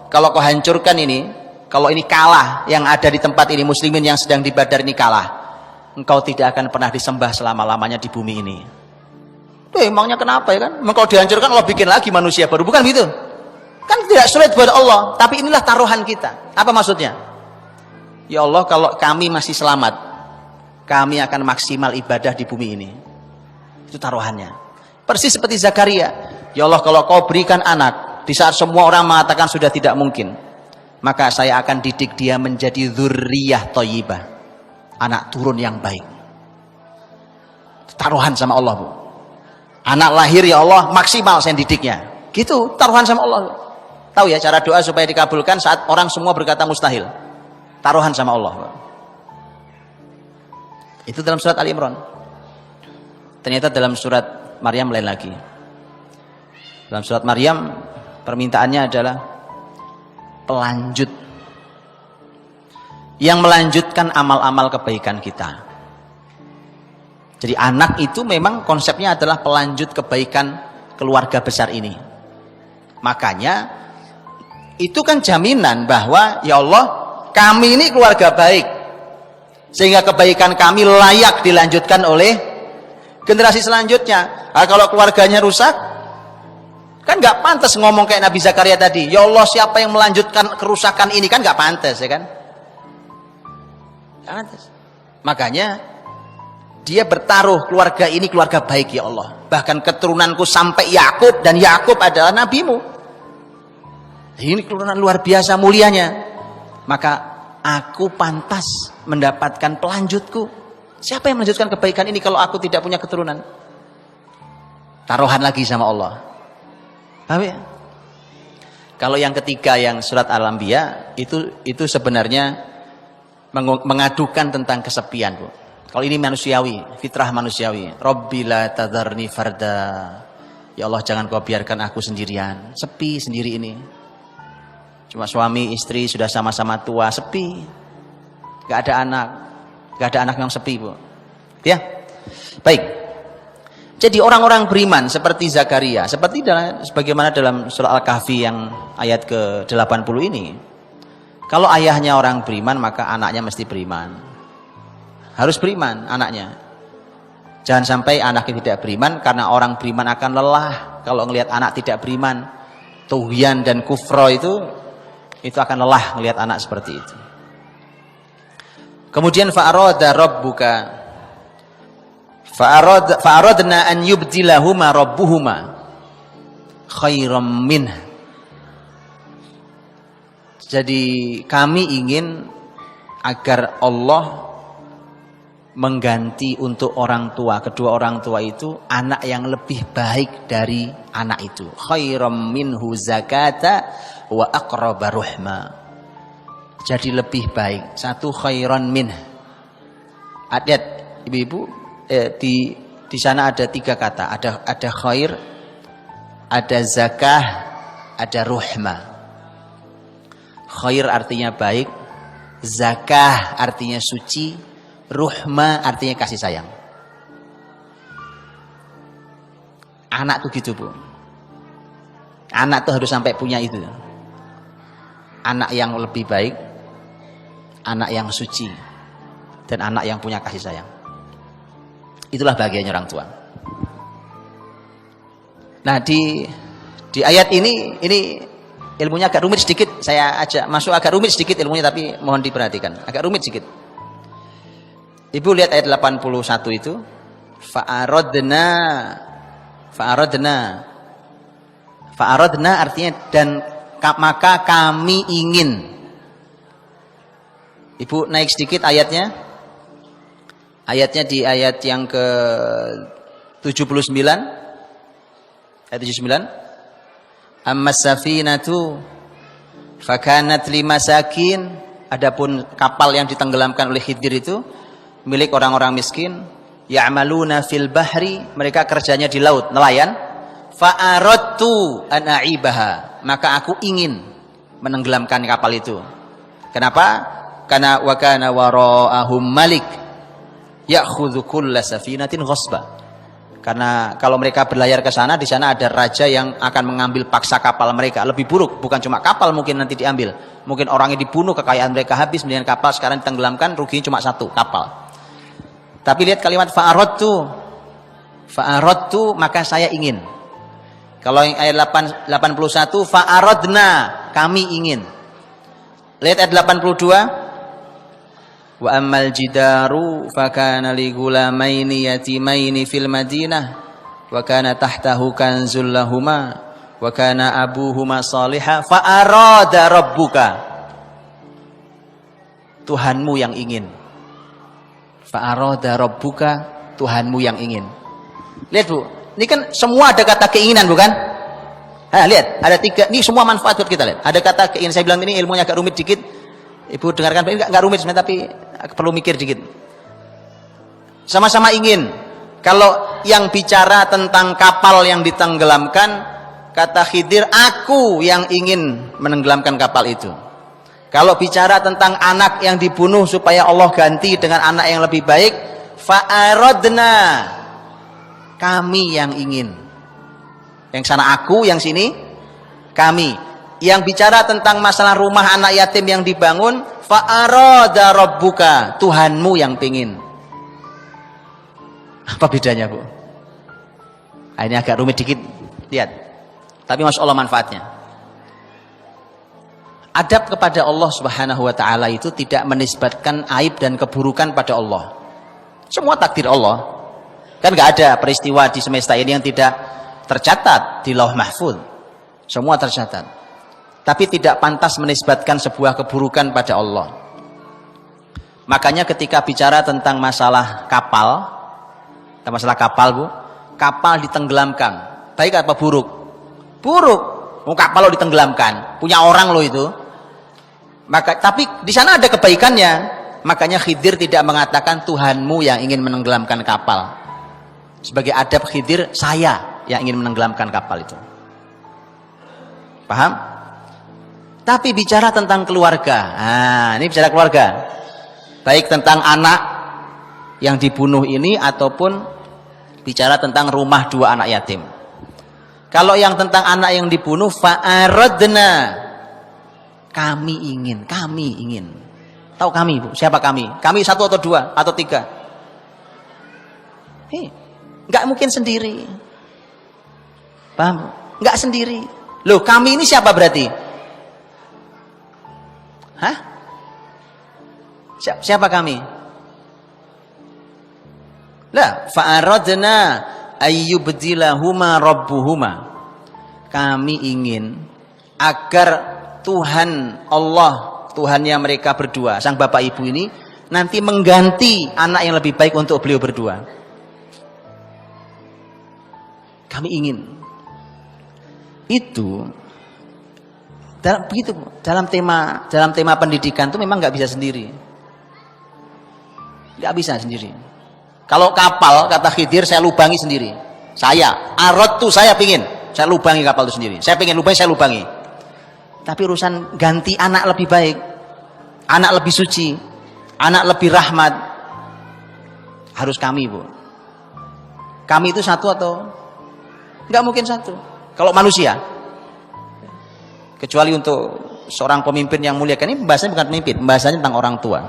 kalau kau hancurkan ini, kalau ini kalah yang ada di tempat ini, muslimin yang sedang di Badar ini kalah, engkau tidak akan pernah disembah selama-lamanya di bumi ini. Tuh emangnya kenapa ya kan? Engkau dihancurkan Allah bikin lagi manusia baru, bukan gitu? Kan tidak sulit buat Allah, tapi inilah taruhan kita. Apa maksudnya? Ya Allah, kalau kami masih selamat, kami akan maksimal ibadah di bumi ini. Itu taruhannya. Persis seperti Zakaria. Ya Allah, kalau kau berikan anak, di saat semua orang mengatakan sudah tidak mungkin, maka saya akan didik dia menjadi dzurriyyah thayyibah. Anak turun yang baik. Taruhan sama Allah, Bu. Anak lahir ya Allah, maksimal saya didiknya. Gitu, taruhan sama Allah. Tahu ya cara doa supaya dikabulkan saat orang semua berkata mustahil. Taruhan sama Allah, Bu. Itu dalam surat Ali Imran. Ternyata dalam surat Maryam lain lagi. Dalam surat Maryam permintaannya adalah pelanjut. Yang melanjutkan amal-amal kebaikan kita. Jadi anak itu memang konsepnya adalah pelanjut kebaikan keluarga besar ini. Makanya itu kan jaminan bahwa ya Allah, kami ini keluarga baik. Sehingga kebaikan kami layak dilanjutkan oleh generasi selanjutnya. Nah, kalau keluarganya rusak, kan nggak pantas ngomong kayak Nabi Zakaria tadi. Ya Allah, siapa yang melanjutkan kerusakan ini, kan nggak pantas, ya kan? Nggak pantas. Makanya dia bertaruh, keluarga ini keluarga baik ya Allah. Bahkan keturunanku sampai Yakub, dan Yakub adalah nabimu. Ini keturunan luar biasa mulianya. Maka aku pantas mendapatkan pelanjutku. Siapa yang melanjutkan kebaikan ini kalau aku tidak punya keturunan? Taruhan lagi sama Allah. Paham ya? Kalau yang ketiga yang surat Al-Anbiya itu sebenarnya mengadukan tentang kesepian, Bu. Kalau ini manusiawi, fitrah manusiawi. Rabbi la tadharni farda. Ya Allah, jangan kau biarkan aku sendirian, sepi sendiri ini. Cuma suami istri sudah sama-sama tua, sepi. Gak ada anak yang sepi, Bu. Ya. Baik. Jadi orang-orang beriman seperti Zakaria, seperti sebagaimana dalam surah Al-Kahfi yang ayat ke-80 ini. Kalau ayahnya orang beriman, maka anaknya mesti beriman. Harus beriman anaknya. Jangan sampai anaknya tidak beriman, karena orang beriman akan lelah kalau ngelihat anak tidak beriman. Tughyan dan kufra itu akan lelah melihat anak seperti itu. Kemudian fa'arada rabbuka fa'aradna an yubdilahuma rabbuhuma khairam minh. Jadi kami ingin agar Allah mengganti untuk orang tua, kedua orang tua itu anak yang lebih baik dari anak itu. Khairam minhu zakata wa aqraba ruhma. Jadi lebih baik. Satu khairan min. Lihat ibu-ibu di sana ada 3 kata. Ada khair, ada zakah, ada ruhma. Khair artinya baik, zakah artinya suci, ruhma artinya kasih sayang. Anak tuh gitu, Bu. Anak tuh harus sampai punya itu. Anak yang lebih baik, anak yang suci, dan anak yang punya kasih sayang. Itulah bahagianya orang tua. Nah, di ayat ini ilmunya agak rumit sedikit. Saya ajak masuk agak rumit sedikit ilmunya, tapi mohon diperhatikan. Agak rumit sedikit. Ibu lihat ayat 81 itu. Fa'aradna artinya dan maka kami ingin. Ibu naik sedikit ayatnya. Ayatnya di ayat yang ke 79. Ayat 79. Ammas safinatu fakanat limasakin. Adapun kapal yang ditenggelamkan oleh Khidir itu milik orang-orang miskin. Ya'maluna fil bahri, mereka kerjanya di laut, nelayan. Fa'aradtu an a'ibaha, maka aku ingin menenggelamkan kapal itu. Kenapa? Karena wa kana wara'ahum malik ya'khudhu kulla safinatin ghasba. Karena kalau mereka berlayar ke sana, di sana ada raja yang akan mengambil paksa kapal mereka. Lebih buruk, bukan cuma kapal mungkin nanti diambil. Mungkin orangnya dibunuh, kekayaan mereka habis, kemudian kapal sekarang ditenggelamkan, ruginya cuma 1 kapal. Tapi lihat kalimat fa'aradtu, maka saya ingin. Kalau yang ayat 81, fa'aradna, kami ingin. Lihat ayat 82. Wa ammal jidaru fakana li gulamaini yatimaini fil Madinah wa kana tahtahu kanzul lahuma wa kana abuhuma salihah fa arada rabbuka, Tuhanmu yang ingin. Fa arada rabbuka, Tuhanmu yang ingin. Lihat Bu, ini kan semua ada kata keinginan bukan? Lihat, ada 3, ini semua manfaat buat kita lihat. Ada kata keinginan, saya bilang ini ilmunya agak rumit dikit. Ibu dengarkan, ini enggak rumit sebenarnya, tapi perlu mikir dikit. Sama-sama ingin. Kalau yang bicara tentang kapal yang ditenggelamkan, kata Khidir, aku yang ingin menenggelamkan kapal itu. Kalau bicara tentang anak yang dibunuh supaya Allah ganti dengan anak yang lebih baik, fa'aradna, kami yang ingin. Yang sana aku, yang sini kami. Yang bicara tentang masalah rumah anak yatim yang dibangun, fa'arada rabbuka, Tuhanmu yang pingin. Apa bedanya Bu? Ini agak rumit dikit, lihat. Tapi Masya Allah manfaatnya. Adab kepada Allah Subhanahu wa ta'ala itu tidak menisbatkan aib dan keburukan pada Allah. Semua takdir Allah. Kan gak ada peristiwa di semesta ini yang tidak tercatat di Lauh Mahfuz. Semua tercatat. Tapi tidak pantas menisbatkan sebuah keburukan pada Allah. Makanya ketika bicara tentang masalah kapal Bu, kapal ditenggelamkan, baik apa buruk? Buruk. Mau kapal lo ditenggelamkan, punya orang lo itu. Tapi di sana ada kebaikannya. Makanya Khidir tidak mengatakan Tuhanmu yang ingin menenggelamkan kapal. Sebagai adab Khidir, saya yang ingin menenggelamkan kapal itu. Paham? Tapi bicara tentang keluarga. Ini bicara keluarga. Baik tentang anak yang dibunuh ini ataupun bicara tentang rumah 2 anak yatim. Kalau yang tentang anak yang dibunuh, fa'aradna, kami ingin. Tahu kami Bu? Siapa kami? Kami 1 atau 2 atau 3? Enggak mungkin sendiri. Paham? Enggak sendiri. Loh, kami ini siapa berarti? Siapa kami? Fa'aradna ayyubdilahuma rabbuhuma. kami ingin agar Tuhan Allah, Tuhannya mereka berdua, sang bapak ibu ini nanti mengganti anak yang lebih baik untuk beliau berdua. Kami ingin itu begitu dalam tema pendidikan itu memang nggak bisa sendiri, nggak bisa sendiri. Kalau kapal kata Khidir, saya lubangi sendiri. Saya arot tuh saya pingin, saya lubangi kapal itu sendiri. Saya pingin lubangi, saya lubangi. Tapi urusan ganti anak lebih baik, anak lebih suci, anak lebih rahmat, harus kami, Bu. Kami itu satu atau nggak mungkin satu. Kalau manusia, kecuali untuk seorang pemimpin yang mulia, kan ini pembahasannya bukan pemimpin, pembahasannya tentang orang tua.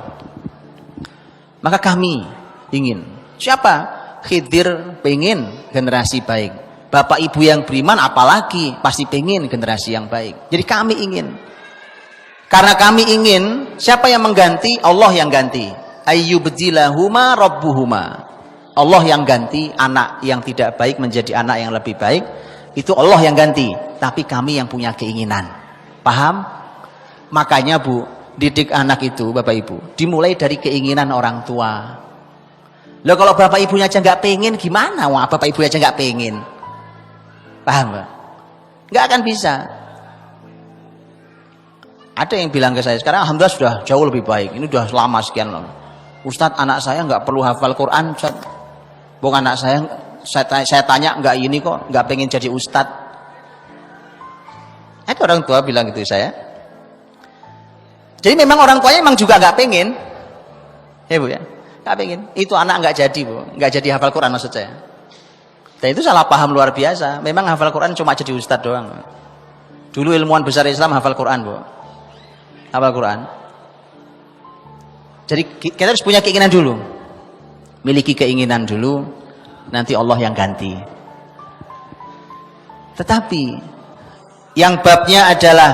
Maka kami ingin, siapa? Khidir pengen generasi baik, bapak ibu yang beriman apalagi pasti pengen generasi yang baik. Jadi kami ingin, karena kami ingin, siapa yang mengganti? Allah yang ganti. Ayyubdilahuma rabbuhuma, Allah yang ganti anak yang tidak baik menjadi anak yang lebih baik. Itu Allah yang ganti, tapi kami yang punya keinginan. Paham? Makanya Bu, didik anak itu Bapak Ibu dimulai dari keinginan orang tua. Loh, kalau bapak ibunya aja nggak pengen, gimana? Wah, bapak ibunya aja nggak pengen. Paham Pak? Nggak akan bisa. Ada yang bilang ke saya, sekarang alhamdulillah sudah jauh lebih baik. Ini sudah lama sekian lama. Ustadz, anak saya nggak perlu hafal Quran, Ustadz. Bukan anak saya tanya nggak ini kok, nggak pengen jadi ustadz. Ada orang tua bilang gitu saya. Jadi memang orang tuanya memang juga nggak pengen, ya Bu ya, nggak pengen. Itu anak nggak jadi Bu, nggak jadi hafal Quran maksud saya. Dan itu salah paham luar biasa. Memang hafal Quran cuma jadi ustadz doang. Dulu ilmuwan besar Islam hafal Quran Bu, hafal Quran. Jadi kita harus punya keinginan dulu, miliki keinginan dulu, nanti Allah yang ganti. Tetapi yang babnya adalah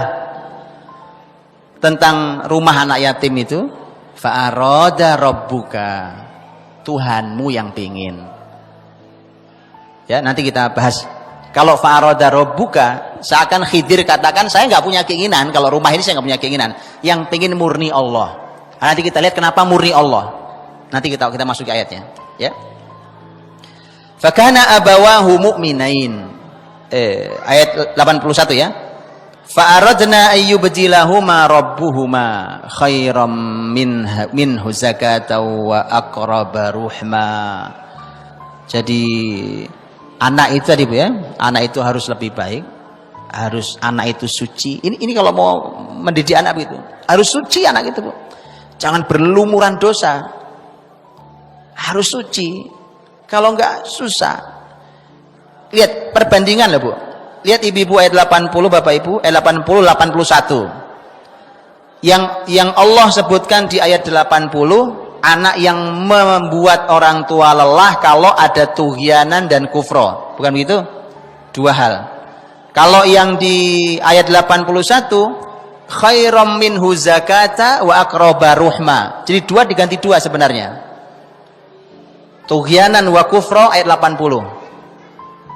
tentang rumah anak yatim itu, fa'arada rabbuka, Tuhanmu yang pingin. Ya, nanti kita bahas. Kalau fa'arada rabbuka, seakan Khidir katakan saya nggak punya keinginan, kalau rumah ini saya nggak punya keinginan, yang pingin murni Allah. Nanti kita lihat kenapa murni Allah. Nanti kita masuk ke ayatnya, ya. Fakana abawahu mu'minain. Ayat 81 ya. Fa'aradna ayyubdilahuma rabbuhuma khairam minhu zakatan wa aqraba ruhma. Jadi anak itu tadi Bu ya, anak itu harus lebih baik, harus anak itu suci. Ini kalau mau mendidik anak begitu, harus suci anak itu Bu. Jangan berlumuran dosa. Harus suci. Kalau enggak susah. Lihat perbandingan lah Bu. Lihat ibu-ibu ayat 80 Bapak Ibu, ayat 80 81. Yang Allah sebutkan di ayat 80, anak yang membuat orang tua lelah kalau ada tughyanan dan kufro. Bukan begitu? Dua hal. Kalau yang di ayat 81, khairam minhu zakata wa aqraba ruhma. Jadi dua diganti dua sebenarnya. Tughyanan wa kufra ayat 80.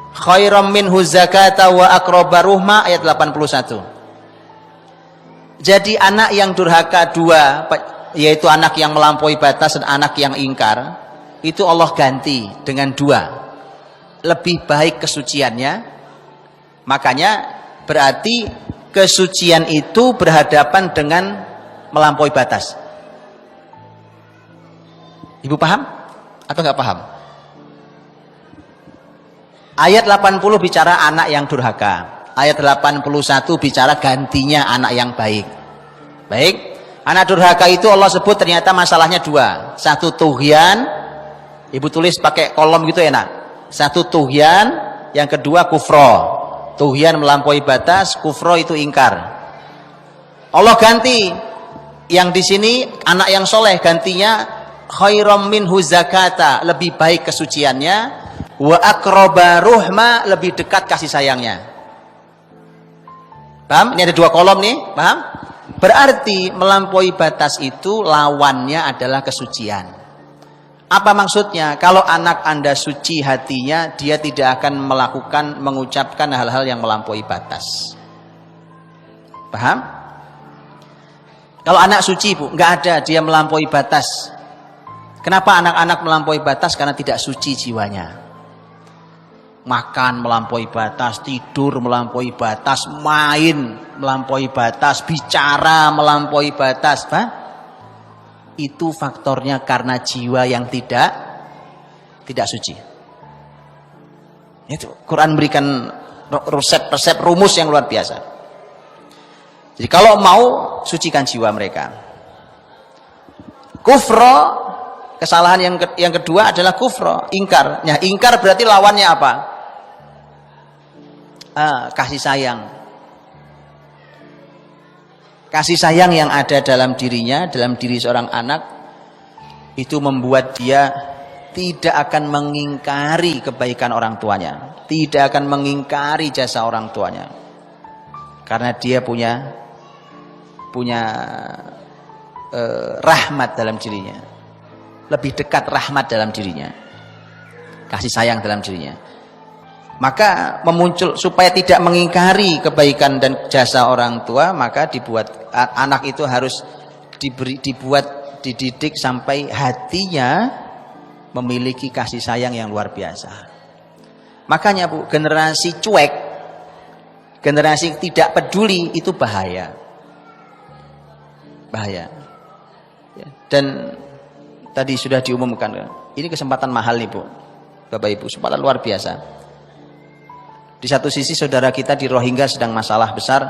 Khairam minhu zakata wa aqraba ruhma ayat 81. Jadi anak yang durhaka dua, yaitu anak yang melampaui batas dan anak yang ingkar, itu Allah ganti dengan dua. Lebih baik kesuciannya. Makanya berarti kesucian itu berhadapan dengan melampaui batas. Ibu paham atau nggak paham? Ayat 80 bicara anak yang durhaka. Ayat 81 bicara gantinya anak yang baik. Baik, anak durhaka itu Allah sebut ternyata masalahnya dua. Satu tughyan, ibu tulis pakai kolom gitu enak. Satu tughyan, yang kedua kufro. Tughyan melampaui batas, kufro itu ingkar. Allah ganti. Yang di sini anak yang soleh gantinya khairam minhu zakata, lebih baik kesuciannya, wa aqraba ruhma, lebih dekat kasih sayangnya. Paham? Ini ada dua kolom nih, paham? Berarti melampaui batas itu lawannya adalah kesucian. Apa maksudnya? Kalau anak Anda suci hatinya, dia tidak akan mengucapkan hal-hal yang melampaui batas. Paham? Kalau anak suci, Bu, nggak ada dia melampaui batas. Kenapa anak-anak melampaui batas? Karena tidak suci jiwanya. Makan melampaui batas, tidur melampaui batas, main melampaui batas, bicara melampaui batas, Pak. Itu faktornya karena jiwa yang tidak suci. Itu Quran berikan resep rumus yang luar biasa. Jadi kalau mau sucikan jiwa mereka. Kufro, kesalahan yang kedua adalah kufro, ingkar. Nah, ingkar berarti lawannya apa? Kasih sayang. Kasih sayang yang ada dalam dirinya, dalam diri seorang anak, itu membuat dia tidak akan mengingkari kebaikan orang tuanya, tidak akan mengingkari jasa orang tuanya, karena dia punya rahmat dalam dirinya, lebih dekat rahmat dalam dirinya, kasih sayang dalam dirinya. Maka supaya tidak mengingkari kebaikan dan jasa orang tua, maka anak itu harus dididik sampai hatinya memiliki kasih sayang yang luar biasa. Makanya, Bu, generasi cuek, generasi tidak peduli itu bahaya. Bahaya. Dan tadi sudah diumumkan, ini kesempatan mahal nih, Bu. Bapak Ibu, kesempatan luar biasa. Di satu sisi saudara kita di Rohingya sedang masalah besar.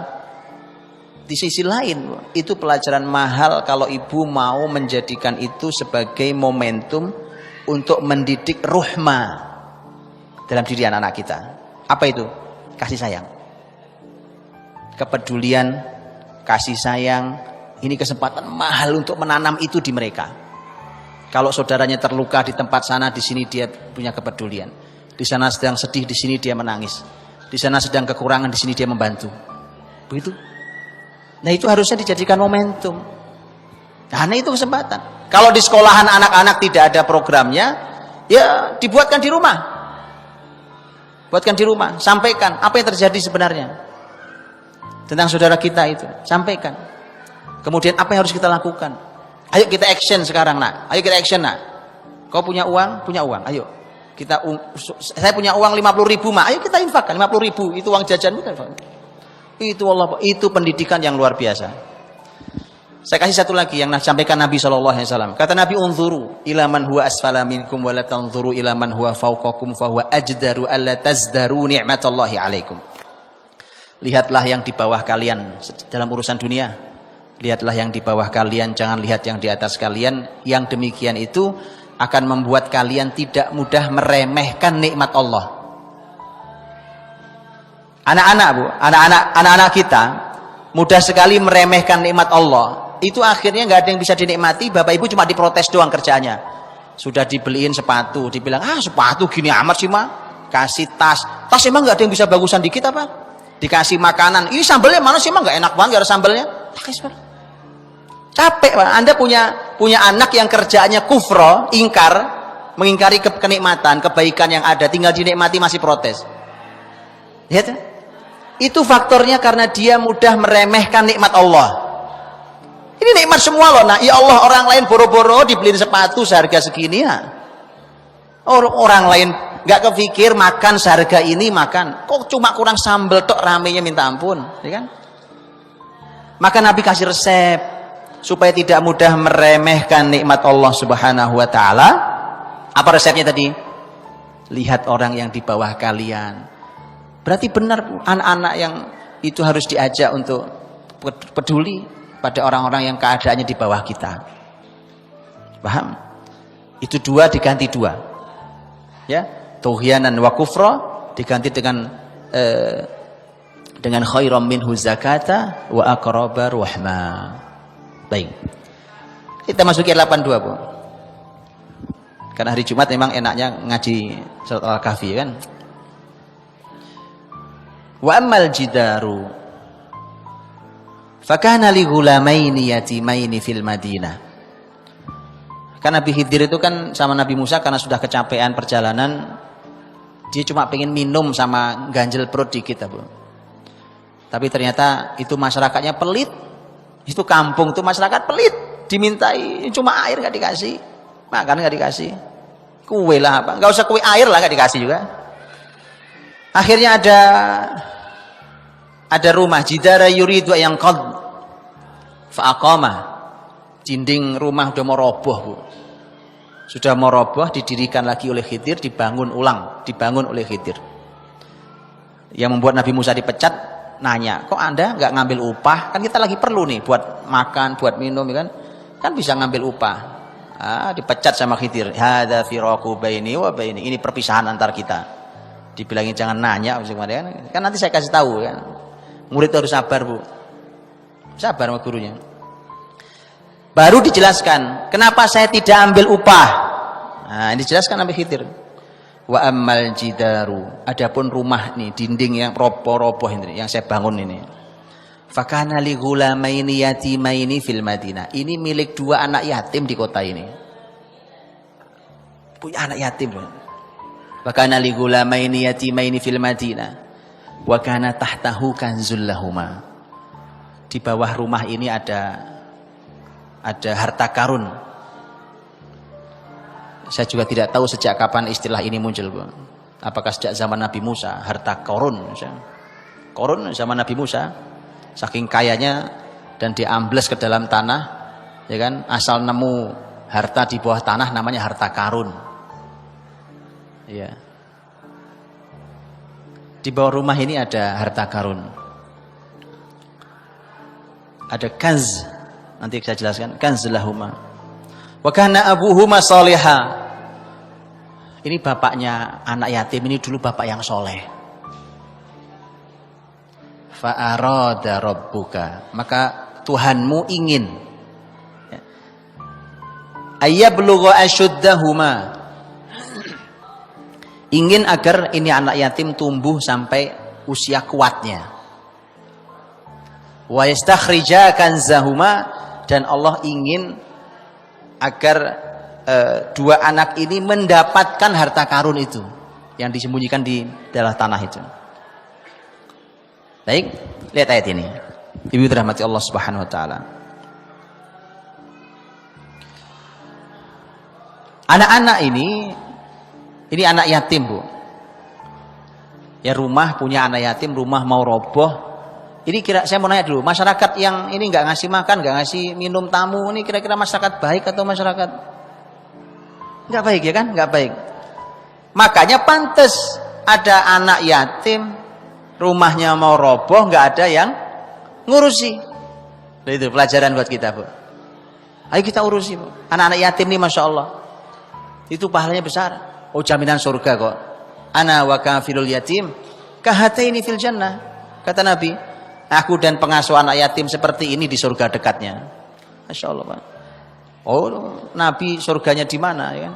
Di sisi lain, itu pelajaran mahal kalau ibu mau menjadikan itu sebagai momentum untuk mendidik ruhma dalam diri anak-anak kita. Apa itu? Kasih sayang. Kepedulian, kasih sayang. Ini kesempatan mahal untuk menanam itu di mereka. Kalau saudaranya terluka di tempat sana, di sini dia punya kepedulian. Di sana sedang sedih, di sini dia menangis. Di sana sedang kekurangan, di sini dia membantu. Begitu. Nah, itu harusnya dijadikan momentum. Karena itu kesempatan. Kalau di sekolahan anak-anak tidak ada programnya, ya dibuatkan di rumah. Buatkan di rumah, sampaikan apa yang terjadi sebenarnya tentang saudara kita itu, sampaikan. Kemudian apa yang harus kita lakukan? Ayo kita action sekarang, Nak. Ayo kita action, Nak. Kau punya uang? Punya uang. Ayo. Saya punya uang 50.000, Mak. Ayo kita infakkan 50.000. Itu uang jajan kita. Itu pendidikan yang luar biasa. Saya kasih satu lagi yang sampaikan Nabi SAW. Kata Nabi, unzuru ila man huwa asfala minkum wa la tanzuru ila man huwa fawqakum fa huwa ajdaru alla tazdaru ni'matallahi alaikum. Lihatlah yang di bawah kalian dalam urusan dunia. Lihatlah yang di bawah kalian, jangan lihat yang di atas kalian. Yang demikian itu akan membuat kalian tidak mudah meremehkan nikmat Allah. Anak-anak, Bu, anak-anak kita mudah sekali meremehkan nikmat Allah. Itu akhirnya nggak ada yang bisa dinikmati. Bapak Ibu cuma diprotes doang kerjaannya. Sudah dibeliin sepatu, dibilang sepatu gini amat sih, Ma. Kasih tas emang nggak ada yang bisa bagusan dikit apa? Dikasih makanan, ini sambelnya mana sih, Ma? Nggak enak banget, nggak ada sambelnya. Capek, Pak. Anda punya anak yang kerjaannya kufro, ingkar, mengingkari kenikmatan, kebaikan yang ada, tinggal dinikmati masih protes. Lihat, itu faktornya karena dia mudah meremehkan nikmat Allah. Ini nikmat semua loh. Nah, ya Allah, orang lain boro-boro dibeliin sepatu seharga segini ya. Orang lain nggak kepikir makan seharga ini makan. Kok cuma kurang sambel tok, ramenya minta ampun, ya kan? Maka Nabi kasih resep supaya tidak mudah meremehkan nikmat Allah Subhanahu wa taala. Apa resepnya tadi? Lihat orang yang di bawah kalian. Berarti benar anak-anak yang itu harus diajak untuk peduli pada orang-orang yang keadaannya di bawah kita. Paham? Itu 2 diganti 2. Ya, tughyanan wa kufra diganti dengan khairam minhu zakata wa aqraba rahma. Baik. Kita masuki 82, Bu. Karena hari Jumat memang enaknya ngaji surat Al-Kahfi, kan? Wa ammal jidaru fakana li ghulamaini yatimaini fil Madinah Kan Nabi Khidir itu kan sama Nabi Musa karena sudah kecapean perjalanan, dia cuma pengen minum sama ganjel perut dikit, Bu. Tapi ternyata itu masyarakatnya pelit. Itu kampung tuh masyarakat pelit, dimintai cuma air nggak dikasih, makan nggak dikasih, kue lah apa, nggak usah kue, air lah nggak dikasih juga. Akhirnya ada rumah jidara yuridu yang qad fa'aqama, dinding rumah udah mau roboh, Bu. Sudah mau roboh, didirikan lagi oleh Khidir, dibangun oleh Khidir. Yang membuat Nabi Musa dipecat, nanya, kok Anda nggak ngambil upah? Kan kita lagi perlu nih buat makan, buat minum, kan? Kan bisa ngambil upah. Dipecat sama Khidir. Hadza firaqu baini wa baini. Ini perpisahan antar kita. Dibilangin jangan nanya, kan nanti saya kasih tahu, kan. Murid harus sabar, Bu. Sabar sama gurunya. Baru dijelaskan, kenapa saya tidak ambil upah? Nah, ini dijelaskan Nabi Khidir. Wa ammal jidaru, adapun rumah nih, dinding yang roboh ini, yang saya bangun ini. Fakana li ghulamaini yatimaini fil Madinah. Ini milik 2 anak yatim di kota ini. Punya anak yatim. Fakana li ghulamaini yatimaini fil Madinah. Wa kana tahtahu kanzul lahuma. Di bawah rumah ini ada harta karun. Saya juga tidak tahu sejak kapan istilah ini muncul, Bu. Apakah sejak zaman Nabi Musa, harta korun? Korun zaman Nabi Musa, saking kayanya dan diambles ke dalam tanah, ya kan? Asal nemu harta di bawah tanah namanya harta karun. Ya. Di bawah rumah ini ada harta karun. Ada kanz. Nanti saya jelaskan, kanzulahuma. Wa kana abuhuma shaliha. Ini bapaknya anak yatim ini dulu bapak yang soleh. Fa arada rabbuka, maka Tuhanmu ingin ayablugha ashuddahuma, ingin agar ini anak yatim tumbuh sampai usia kuatnya. Wa yastakhrija kanzahuma, dan Allah ingin agar 2 anak ini mendapatkan harta karun itu yang disembunyikan di dalam tanah itu. Baik, lihat ayat ini. Ibu dirahmati Allah Subhanahu wa taala. Anak-anak ini anak yatim, Bu. Ya, rumah punya anak yatim, rumah mau roboh. Ini saya mau nanya dulu, masyarakat yang ini nggak ngasih makan, nggak ngasih minum tamu, ini kira-kira masyarakat baik atau masyarakat nggak baik, ya kan? Nggak baik. Makanya pantas ada anak yatim, rumahnya mau roboh, nggak ada yang ngurusi. Nah, itu pelajaran buat kita, Bu. Ayo kita urusi, Bu. Anak-anak yatim ini, Masya Allah, itu pahalanya besar. Oh, jaminan surga kok. Ana wa kafilul yatim kahataini fil jannah. Kata Nabi, aku dan pengasuh anak yatim seperti ini di surga dekatnya. Masya Allah, Pak. Oh, Nabi surganya di mana, ya kan?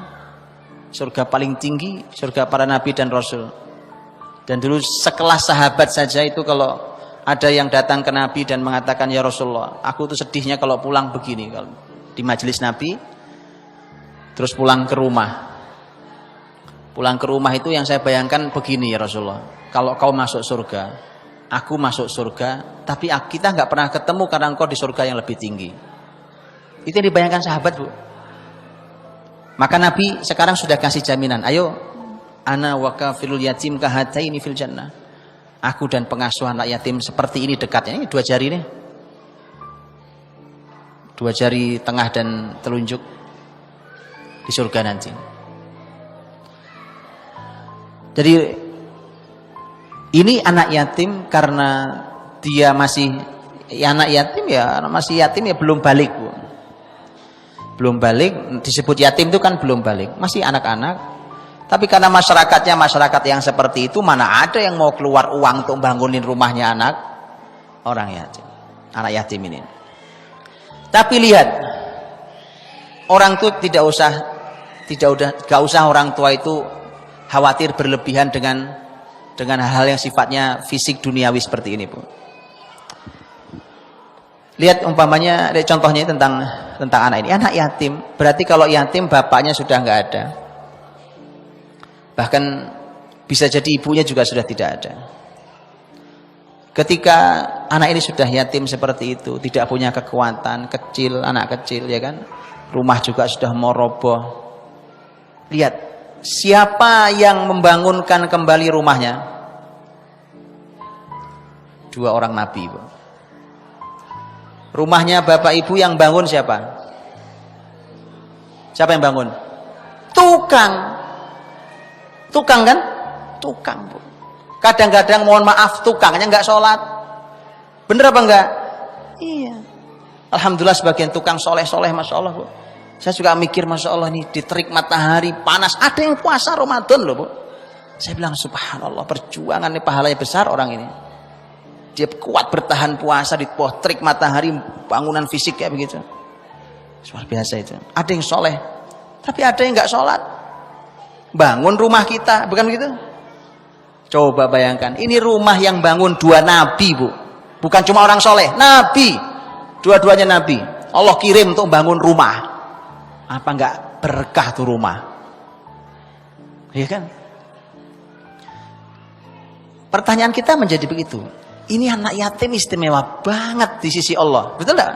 Surga paling tinggi, surga para Nabi dan Rasul. Dan dulu sekelas sahabat saja itu kalau ada yang datang ke Nabi dan mengatakan, ya Rasulullah, aku tuh sedihnya kalau pulang begini, kalau di majelis Nabi, terus pulang ke rumah. Pulang ke rumah itu yang saya bayangkan begini, ya Rasulullah, kalau kau masuk surga, aku masuk surga, tapi kita nggak pernah ketemu karena engkau di surga yang lebih tinggi. Itu yang dibayangkan sahabat, Bu. Maka Nabi sekarang sudah kasih jaminan. Ayo, ana wa kafilul yatim kahataini fil jannah. Aku dan pengasuh anak yatim seperti ini dekatnya. Ini 2 jari nih. 2 jari tengah dan telunjuk di surga nanti. Jadi ini anak yatim karena dia masih anak yatim, ya masih yatim, ya belum balik, Bu. Belum balik, disebut yatim itu kan belum balik, masih anak-anak. Tapi karena masyarakatnya masyarakat yang seperti itu, mana ada yang mau keluar uang untuk bangunin rumahnya anak orang yatim, anak yatim ini. Tapi lihat, orang tuh gak usah orang tua itu khawatir berlebihan dengan hal-hal yang sifatnya fisik duniawi seperti ini, Bu. Lihat umpamanya, lihat contohnya tentang tentang anak ini. Anak yatim, berarti kalau yatim bapaknya sudah nggak ada. Bahkan bisa jadi ibunya juga sudah tidak ada. Ketika anak ini sudah yatim seperti itu, tidak punya kekuatan, kecil, anak kecil ya kan, rumah juga sudah mau roboh. Lihat, siapa yang membangunkan kembali rumahnya? Dua orang nabi, Bu. Rumahnya bapak ibu yang bangun siapa? Siapa yang bangun? Tukang. Tukang kan? Tukang, Bu. Kadang-kadang mohon maaf tukangnya nggak sholat. Bener apa enggak? Iya. Alhamdulillah sebagian tukang soleh-soleh, Masya Allah, Bu. Saya juga mikir, Masya Allah nih, di terik matahari panas, ada yang puasa Ramadan loh, Bu. Saya bilang subhanallah, perjuangan nih pahalanya besar orang ini. Dia kuat bertahan puasa di bawah terik matahari, bangunan fisik kayak begitu. Luar biasa itu. Ada yang soleh, tapi ada yang nggak sholat. Bangun rumah kita, bukan begitu? Coba bayangkan, ini rumah yang bangun dua nabi, Bu. Bukan cuma orang soleh, nabi. Dua-duanya nabi. Allah kirim untuk bangun rumah. Apa nggak berkah tuh rumah? Iya kan? Pertanyaan kita menjadi begitu. Ini anak yatim istimewa banget di sisi Allah. Betul enggak?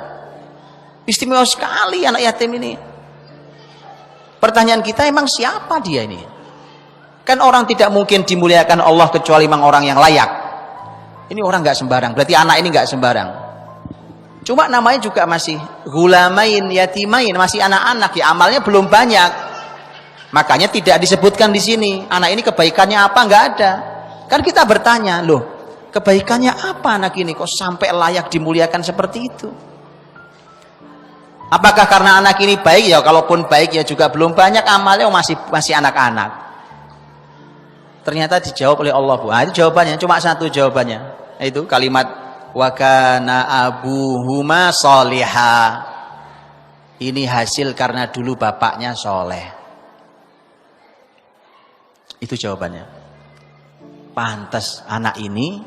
Istimewa sekali anak yatim ini. Pertanyaan kita, emang siapa dia ini? Kan orang tidak mungkin dimuliakan Allah kecuali memang orang yang layak. Ini orang nggak sembarang. Berarti anak ini nggak sembarang. Cuma namanya juga masih gulamain, yatimain, masih anak-anak ya, amalnya belum banyak. Makanya tidak disebutkan di sini. Anak ini kebaikannya apa? Nggak ada. Kan kita bertanya, loh, kebaikannya apa anak ini kok sampai layak dimuliakan seperti itu? Apakah karena anak ini baik? Ya kalaupun baik ya juga belum banyak amalnya, masih anak-anak. Ternyata dijawab oleh Allah, Bu. Nah, itu jawabannya, cuma satu jawabannya. Itu kalimat wa kana abuhuma sholiha. Ini hasil karena dulu bapaknya soleh. Itu jawabannya. Pantas anak ini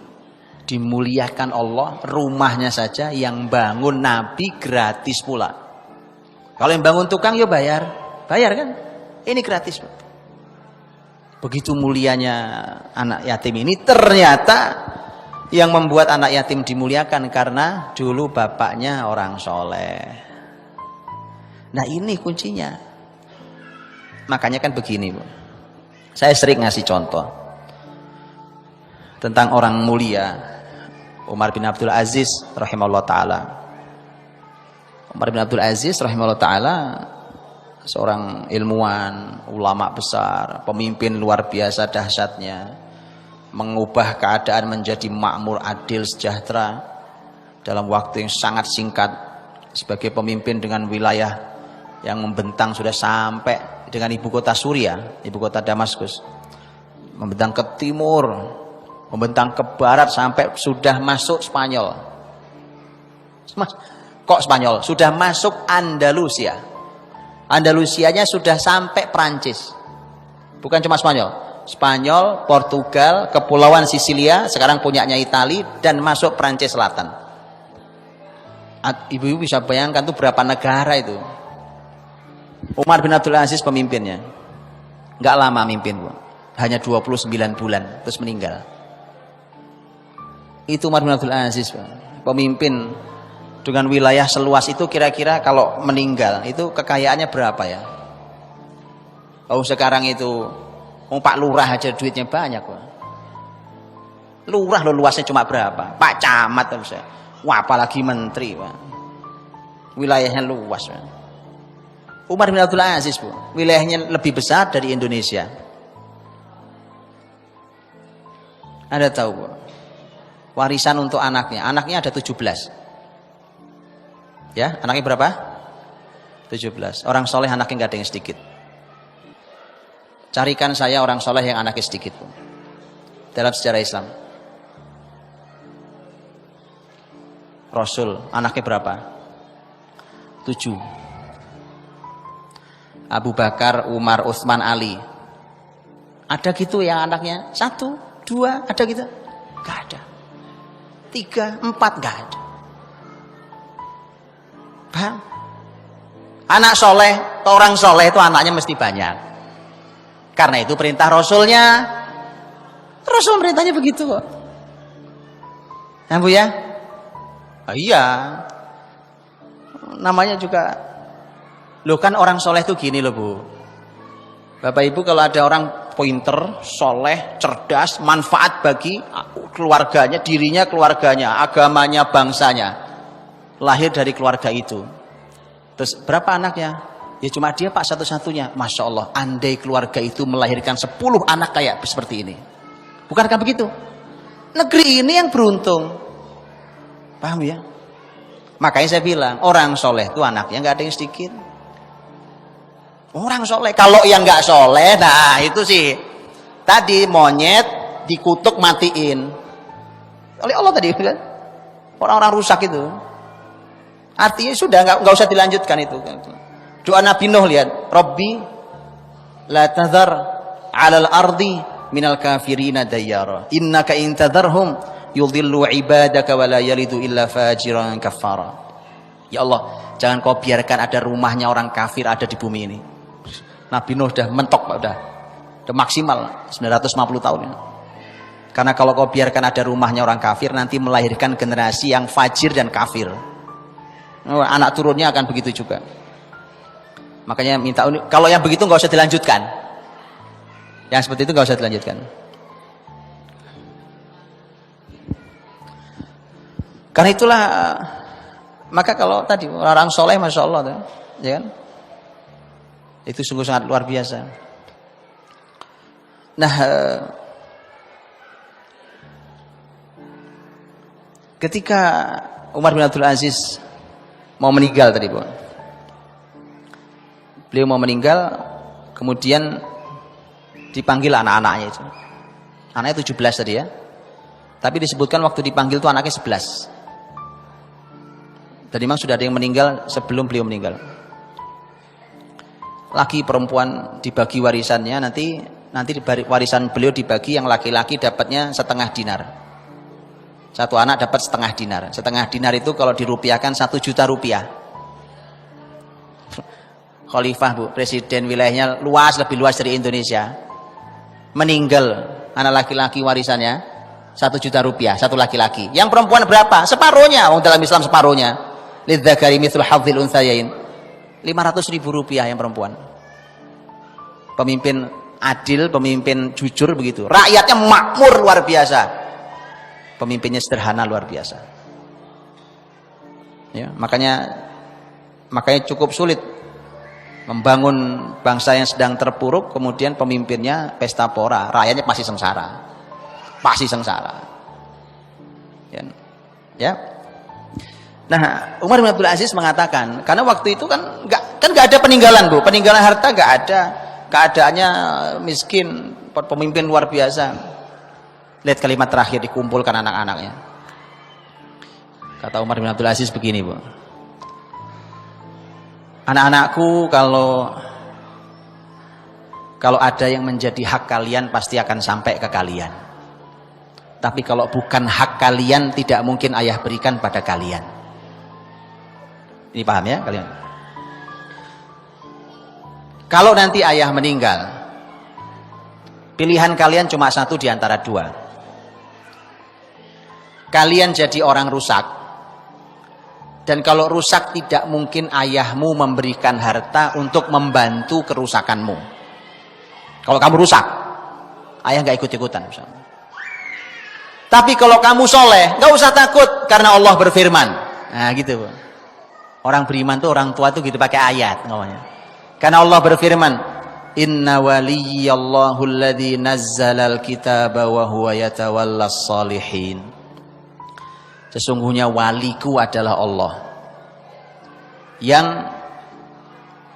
dimuliakan Allah, rumahnya saja yang bangun Nabi gratis pula. Kalau yang bangun tukang ya bayar kan? Ini gratis, Pak. Begitu mulianya anak yatim ini, ternyata yang membuat anak yatim dimuliakan karena dulu bapaknya orang soleh. Nah ini kuncinya. Makanya kan begini, Bu. Saya sering ngasih contoh tentang orang mulia Umar bin Abdul Aziz rahimahullah ta'ala. Umar bin Abdul Aziz rahimahullah ta'ala seorang ilmuwan, ulama besar, pemimpin luar biasa dahsyatnya, mengubah keadaan menjadi makmur, adil, sejahtera dalam waktu yang sangat singkat, sebagai pemimpin dengan wilayah yang membentang sudah sampai dengan ibu kota Suriah, ibu kota Damaskus, membentang ke timur, membentang ke barat sampai sudah masuk Spanyol. Kok Spanyol? Sudah masuk Andalusia. Andalusianya sudah sampai Prancis. Bukan cuma Spanyol. Spanyol, Portugal, Kepulauan Sisilia, sekarang punyanya Itali, dan masuk Prancis Selatan. Ibu-ibu bisa bayangkan tuh berapa negara itu. Umar bin Abdul Aziz pemimpinnya. Nggak lama mimpin, Bu. Hanya 29 bulan, terus meninggal. Itu Umar bin Abdul Aziz, Bu. Pemimpin dengan wilayah seluas itu, kira-kira kalau meninggal itu kekayaannya berapa ya? Oh sekarang itu Pak Lurah aja duitnya banyak, Pak. Lurah lo luasnya cuma berapa? Pak Camat bisa. Wah apalagi menteri, Pak. Wilayahnya luas, Pak. Umar bin Abdul Aziz, Bu, wilayahnya lebih besar dari Indonesia. Anda tahu, Bu? Warisan untuk anaknya ada 17. Ya, anaknya berapa? 17. Orang soleh anaknya nggak ada yang sedikit. Carikan saya orang soleh yang anaknya sedikit, Bu, dalam sejarah Islam. Rasul anaknya berapa? 7. Abu Bakar, Umar, Utsman, Ali. Ada gitu yang anaknya 1, 2, ada gitu? Gak ada. 3, 4 gak ada. Paham? Anak soleh, orang soleh itu anaknya mesti banyak. Karena itu perintah Rasulnya. Rasul perintahnya begitu kok. Ya Bu ya? Oh, iya. Namanya juga, loh kan orang soleh itu gini loh Bu. Bapak Ibu kalau ada orang pointer, soleh, cerdas, manfaat bagi keluarganya, dirinya, keluarganya, agamanya, bangsanya. Lahir dari keluarga itu. Terus berapa anaknya? Ya cuma dia Pak satu-satunya. Masya Allah, andai keluarga itu melahirkan 10 anak kayak seperti ini. Bukankah begitu? Negeri ini yang beruntung. Paham ya? Makanya saya bilang, orang soleh itu anaknya nggak ada yang sedikit. Orang soleh. Kalau yang nggak soleh, nah itu sih. Tadi monyet dikutuk matiin. Oleh Allah tadi kan? Orang-orang rusak itu. Artinya sudah nggak usah dilanjutkan itu. Doa Nabi Nuh lihat, Rabbi la tadhar 'alal ardi minal kafirina dayyara. Innaka in tadharhum yudhillu ibadaka wa la yalidu illa fajiran kafara. Ya Allah, jangan kau biarkan ada rumahnya orang kafir ada di bumi ini. Nabi Nuh udah mentok Pak, udah maksimal 950 tahun. Karena kalau kau biarkan ada rumahnya orang kafir nanti melahirkan generasi yang fajir dan kafir. Anak turunnya akan begitu juga. Makanya minta, kalau yang begitu nggak usah dilanjutkan. Yang seperti itu nggak usah dilanjutkan. Karena itulah, maka kalau tadi orang soleh, masya Allah, ya kan? Itu sungguh sangat luar biasa. Nah, ketika Umar bin Abdul Aziz mau meninggal tadi, Bu. Beliau mau meninggal, kemudian dipanggil anak-anaknya itu. Anaknya 17 tadi ya. Tapi disebutkan waktu dipanggil itu anaknya 11. Dan memang sudah ada yang meninggal sebelum beliau meninggal. Laki perempuan dibagi warisannya, nanti warisan beliau dibagi, yang laki-laki dapatnya setengah dinar. Satu anak dapat setengah dinar. Setengah dinar itu kalau dirupiahkan 1 juta rupiah. Khalifah Bu, presiden wilayahnya luas, lebih luas dari Indonesia. Meninggal, anak laki-laki warisannya 1 juta rupiah, satu laki-laki. Yang perempuan berapa? Separuhnya, orang dalam Islam separuhnya. Lidzakari mithl hadzil untsayain. 500.000 rupiah yang perempuan. Pemimpin adil, pemimpin jujur begitu. Rakyatnya makmur luar biasa. Pemimpinnya sederhana luar biasa. Ya, makanya cukup sulit membangun bangsa yang sedang terpuruk, kemudian pemimpinnya pesta pora, rakyatnya pasti sengsara. Pasti sengsara. Ya. Nah, Umar bin Abdul Aziz mengatakan, karena waktu itu kan nggak ada peninggalan Bu, peninggalan harta nggak ada, keadaannya miskin, pemimpin luar biasa. Lihat kalimat terakhir dikumpulkan anak-anaknya. Kata Umar bin Abdul Aziz begini Bu, anak-anakku, kalau ada yang menjadi hak kalian pasti akan sampai ke kalian. Tapi kalau bukan hak kalian, tidak mungkin ayah berikan pada kalian. Ini paham ya kalian? Kalau nanti ayah meninggal, pilihan kalian cuma satu di antara dua. Kalian jadi orang rusak. Dan kalau rusak tidak mungkin ayahmu memberikan harta untuk membantu kerusakanmu. Kalau kamu rusak, ayah nggak ikut-ikutan. Tapi kalau kamu soleh, nggak usah takut karena Allah berfirman. Nah gitu. Orang beriman tuh, orang tua tuh gitu pakai ayat ngomongnya. Karena Allah berfirman, Inna waliyallahu alladzi nazzalal kitaba wa huwa yatawallas salihin. Sesungguhnya waliku adalah Allah yang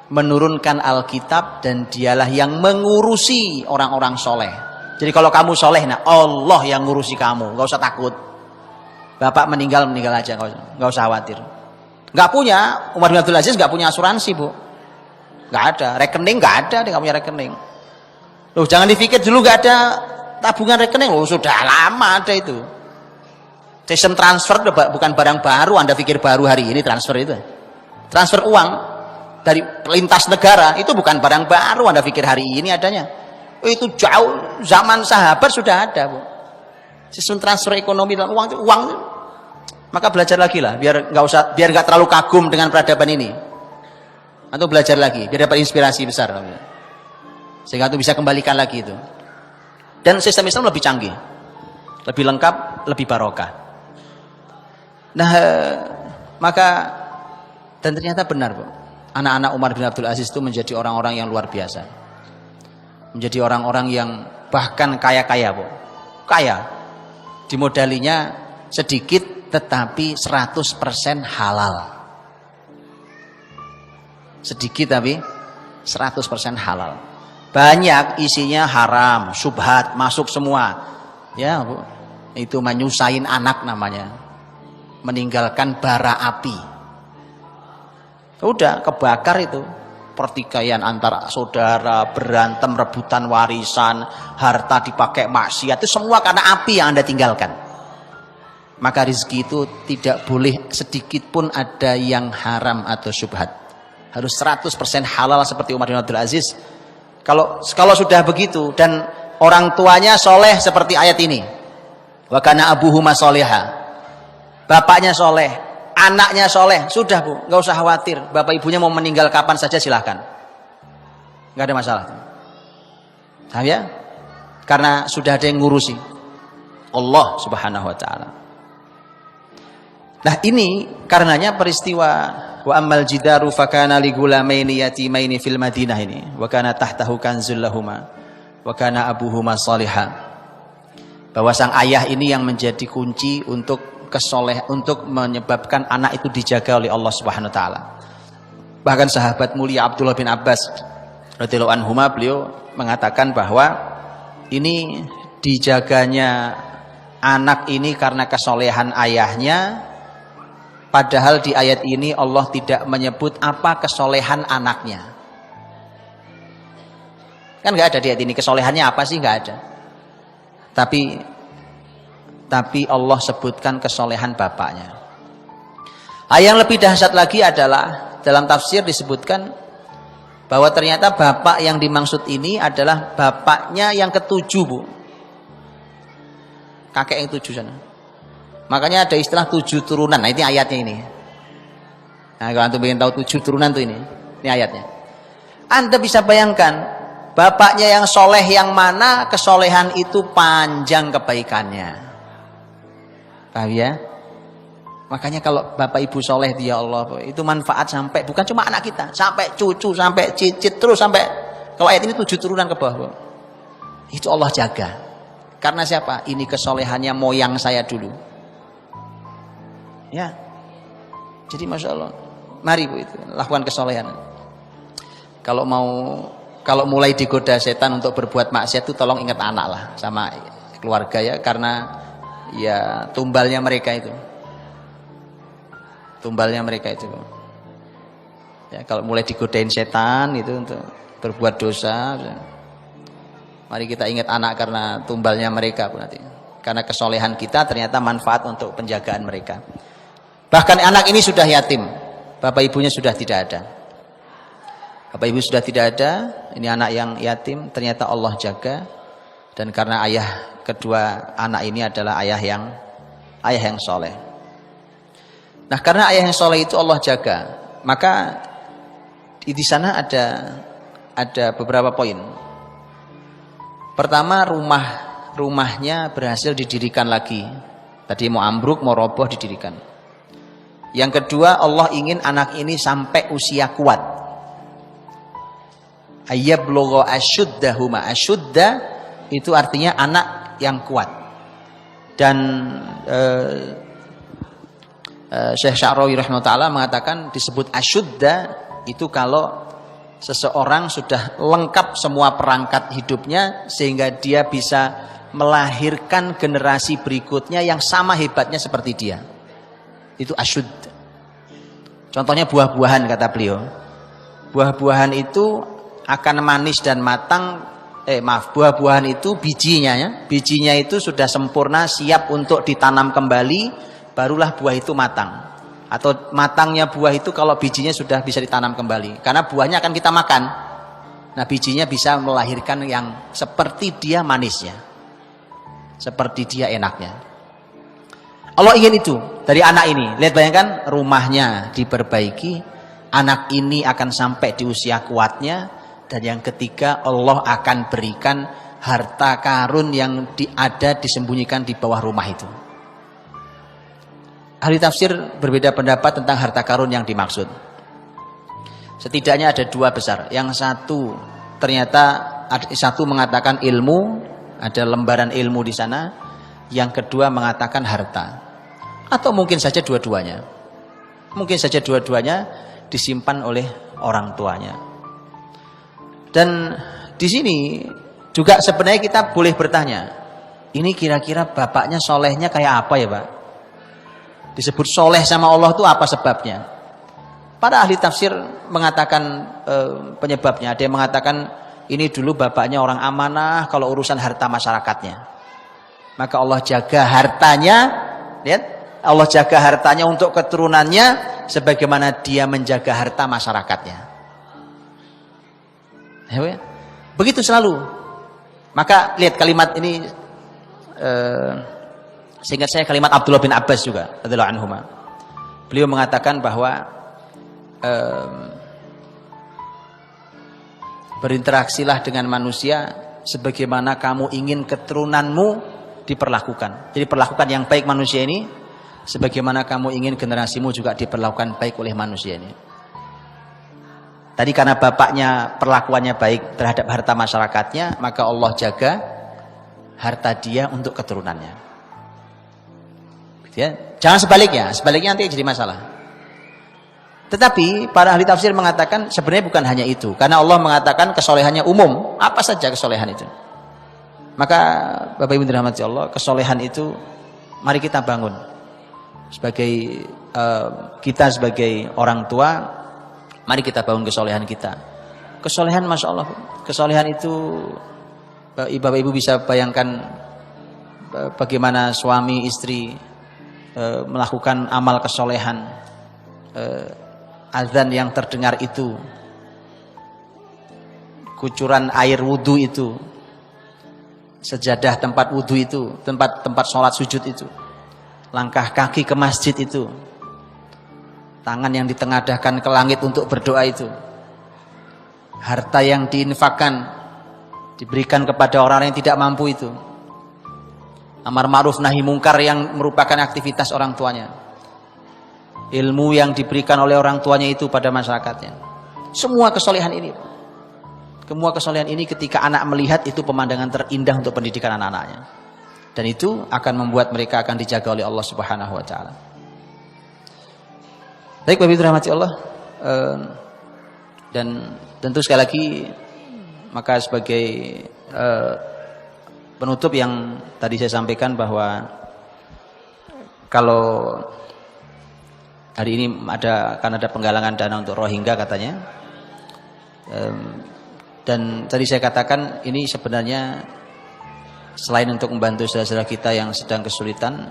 menurunkan Alkitab dan dialah yang mengurusi orang-orang soleh. Jadi kalau kamu soleh, nah Allah yang ngurusi kamu, nggak usah takut. Bapak meninggal aja, nggak usah khawatir. Nggak punya, Umar bin Abdul Aziz nggak punya asuransi Bu, nggak ada, rekening nggak ada, dia nggak punya rekening. Loh jangan dipikir dulu nggak ada tabungan rekening, loh sudah lama ada itu. Sistem transfer bukan barang baru, Anda pikir baru hari ini transfer itu. Transfer uang dari lintas negara, itu bukan barang baru Anda pikir hari ini adanya. Itu jauh zaman sahabat sudah ada, Bu. Sistem transfer ekonomi dalam uang. Maka belajar lagi lah, biar nggak terlalu kagum dengan peradaban ini. Atau belajar lagi, biar dapat inspirasi besar. Sehingga itu bisa kembalikan lagi itu. Dan sistem Islam lebih canggih, lebih lengkap, lebih barokah. Nah, maka dan ternyata benar, Bu. Anak-anak Umar bin Abdul Aziz itu menjadi orang-orang yang luar biasa. Menjadi orang-orang yang bahkan kaya-kaya, Bu. Kaya. Dimodalinya sedikit tetapi 100% halal. Sedikit tapi 100% halal. Banyak isinya haram, syubhat, masuk semua. Ya, Bu. Itu menyusahin anak namanya. Meninggalkan bara api. Udah kebakar itu. Pertikaian antara saudara, berantem, rebutan warisan, harta dipakai maksiat, itu semua karena api yang Anda tinggalkan. Maka rezeki itu tidak boleh sedikit pun ada yang haram atau syubhat. Harus 100% halal seperti Umar bin Abdul Aziz. Kalau sudah begitu dan orang tuanya soleh seperti ayat ini. Wa kana abuhuma sholiha. Bapaknya soleh, anaknya soleh, sudah, Bu, nggak usah khawatir. Bapak ibunya mau meninggal kapan saja silahkan, nggak ada masalah. Paham ya? Karena sudah ada yang ngurusi, Allah Subhanahu Wa Taala. Nah, ini karenanya peristiwa wa ammal jidaru fakana li gulamaini yatimaini fil Madinah ini, wa kana tahtahu kanzul lahuma wa kana abuhuma shaliha. Bahwa sang ayah ini yang menjadi kunci untuk untuk menyebabkan anak itu dijaga oleh Allah Subhanahu Wa Taala. Bahkan sahabat mulia Abdullah bin Abbas radhiyallahu anhuma, beliau mengatakan bahwa ini dijaganya anak ini karena kesolehan ayahnya, padahal di ayat ini Allah tidak menyebut apa kesolehan anaknya. Kan nggak ada di ayat ini kesolehannya apa sih, nggak ada. Tapi Allah sebutkan kesolehan bapaknya. Yang lebih dahsyat lagi adalah dalam tafsir disebutkan bahwa ternyata bapak yang dimaksud ini adalah bapaknya yang ketujuh, Bu. Kakek yang tujuh sana. Makanya ada istilah 7 turunan. Nah, ini ayatnya ini. Nah, kalau antum ingin tahu 7 turunan tuh ini ayatnya. Anda bisa bayangkan bapaknya yang soleh yang mana kesolehan itu panjang kebaikannya. Paham ya? Makanya kalau bapak ibu soleh dia Allah, itu manfaat sampai bukan cuma anak kita, sampai cucu, sampai cicit, terus sampai kalau ayat ini 7 turunan ke bawah. Itu Allah jaga. Karena siapa? Ini kesolehannya moyang saya dulu. Ya. Jadi Masya Allah, mari, Bu, itu lakukan kesolehan. Kalau mulai digoda setan untuk berbuat maksiat itu tolong ingat anak lah sama keluarga ya, karena ya tumbalnya mereka itu ya, kalau mulai digodain setan itu untuk berbuat dosa, mari kita ingat anak karena tumbalnya mereka, Bu, nanti karena kesolehan kita ternyata manfaat untuk penjagaan mereka. Bahkan anak ini sudah yatim, bapak ibunya sudah tidak ada, bapak ibu sudah tidak ada, ini anak yang yatim ternyata Allah jaga. Dan karena ayah kedua anak ini adalah ayah yang soleh. Nah, karena ayah yang soleh itu Allah jaga, maka di sana ada beberapa poin. Pertama, rumahnya berhasil didirikan lagi. Tadi mau ambruk, mau roboh, didirikan. Yang kedua, Allah ingin anak ini sampai usia kuat. Ayyablugha ashuddahuma. Ashudda itu artinya anak yang kuat. Dan Syekh Sya'rawi rahimahullah mengatakan disebut asyudda itu kalau seseorang sudah lengkap semua perangkat hidupnya sehingga dia bisa melahirkan generasi berikutnya yang sama hebatnya seperti dia. Itu asyud. Contohnya buah-buahan, kata beliau. Buah-buahan itu akan manis dan matang. Buah-buahan itu bijinya ya. Bijinya itu sudah sempurna siap untuk ditanam kembali, barulah buah itu matang. Atau matangnya buah itu kalau bijinya sudah bisa ditanam kembali. Karena buahnya akan kita makan. Nah bijinya bisa melahirkan yang seperti dia manisnya. Seperti dia enaknya. Allah ingin itu dari anak ini. Lihat, bayangkan rumahnya diperbaiki, anak ini akan sampai di usia kuatnya, dan yang ketiga Allah akan berikan harta karun yang ada disembunyikan di bawah rumah itu. Ahli tafsir berbeda pendapat tentang harta karun yang dimaksud. Setidaknya ada dua besar. Yang satu ternyata satu mengatakan ilmu, ada lembaran ilmu di sana. Yang kedua mengatakan harta. Atau mungkin saja dua-duanya. Mungkin saja dua-duanya disimpan oleh orang tuanya. Dan di sini juga sebenarnya kita boleh bertanya, ini kira-kira bapaknya solehnya kayak apa ya Pak? Disebut soleh sama Allah itu apa sebabnya? Para ahli tafsir mengatakan penyebabnya. Ada yang mengatakan ini dulu bapaknya orang amanah kalau urusan harta masyarakatnya. Maka Allah jaga hartanya, lihat, Allah jaga hartanya untuk keturunannya sebagaimana dia menjaga harta masyarakatnya. Ya, begitu selalu. Maka lihat kalimat ini, seingat saya kalimat Abdullah bin Abbas juga radhiyallahu anhuma. Beliau mengatakan bahwa berinteraksilah dengan manusia sebagaimana kamu ingin keturunanmu diperlakukan. Jadi perlakukan yang baik manusia ini sebagaimana kamu ingin generasimu juga diperlakukan baik oleh manusia ini. Tadi karena bapaknya perlakuannya baik terhadap harta masyarakatnya, maka Allah jaga harta dia untuk keturunannya. Ya, jangan sebaliknya, sebaliknya nanti jadi masalah. Tetapi para ahli tafsir mengatakan sebenarnya bukan hanya itu, karena Allah mengatakan kesolehannya umum, apa saja kesolehan itu. Maka Bapak Ibu dirahmati Allah, kesolehan itu mari kita bangun sebagai kita sebagai orang tua, mari kita bangun kesolehan kita. Kesolehan Masya Allah, kesolehan itu Bapak Ibu bisa bayangkan bagaimana suami istri melakukan amal kesolehan, azan yang terdengar itu, kucuran air wudhu itu, sejadah tempat wudhu itu, tempat sholat sujud itu, langkah kaki ke masjid itu, tangan yang ditengadahkan ke langit untuk berdoa itu, harta yang diinfakkan diberikan kepada orang yang tidak mampu itu, amar ma'ruf nahi mungkar yang merupakan aktivitas orang tuanya, ilmu yang diberikan oleh orang tuanya itu pada masyarakatnya. Semua kesolehan ini ketika anak melihat itu pemandangan terindah untuk pendidikan anak-anaknya, dan itu akan membuat mereka akan dijaga oleh Allah Subhanahu wa taala. Baik Bapak Ibu rahmati Allah, dan tentu sekali lagi maka sebagai penutup yang tadi saya sampaikan bahwa kalau hari ini akan ada penggalangan dana untuk Rohingya katanya, dan tadi saya katakan ini sebenarnya selain untuk membantu saudara-saudara kita yang sedang kesulitan,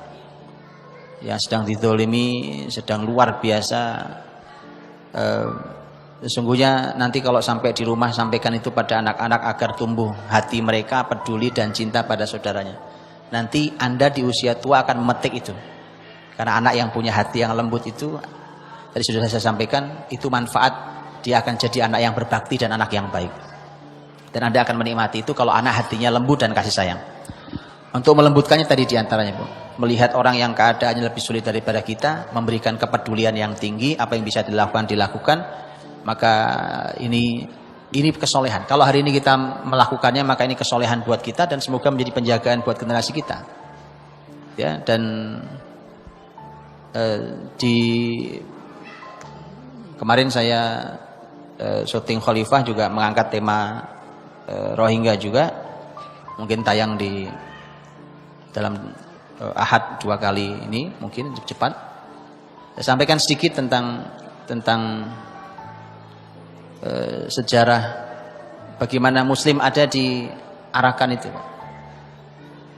yang sedang dizolimi, sedang luar biasa, sesungguhnya nanti kalau sampai di rumah sampaikan itu pada anak-anak agar tumbuh hati mereka peduli dan cinta pada saudaranya. Nanti Anda di usia tua akan memetik itu, karena anak yang punya hati yang lembut itu, tadi sudah saya sampaikan, itu manfaat, dia akan jadi anak yang berbakti dan anak yang baik. Dan Anda akan menikmati itu kalau anak hatinya lembut dan kasih sayang. Untuk melembutkannya tadi diantaranya Bu, melihat orang yang keadaannya lebih sulit daripada kita, memberikan kepedulian yang tinggi, apa yang bisa dilakukan. Maka ini kesolehan. Kalau hari ini kita melakukannya, maka ini kesolehan buat kita dan semoga menjadi penjagaan buat generasi kita. Ya, dan di kemarin saya syuting Khalifah juga mengangkat tema Rohingya juga, mungkin tayang di dalam Ahad 2 kali ini, mungkin cepat. Saya sampaikan sedikit tentang sejarah bagaimana Muslim ada di Arakan itu.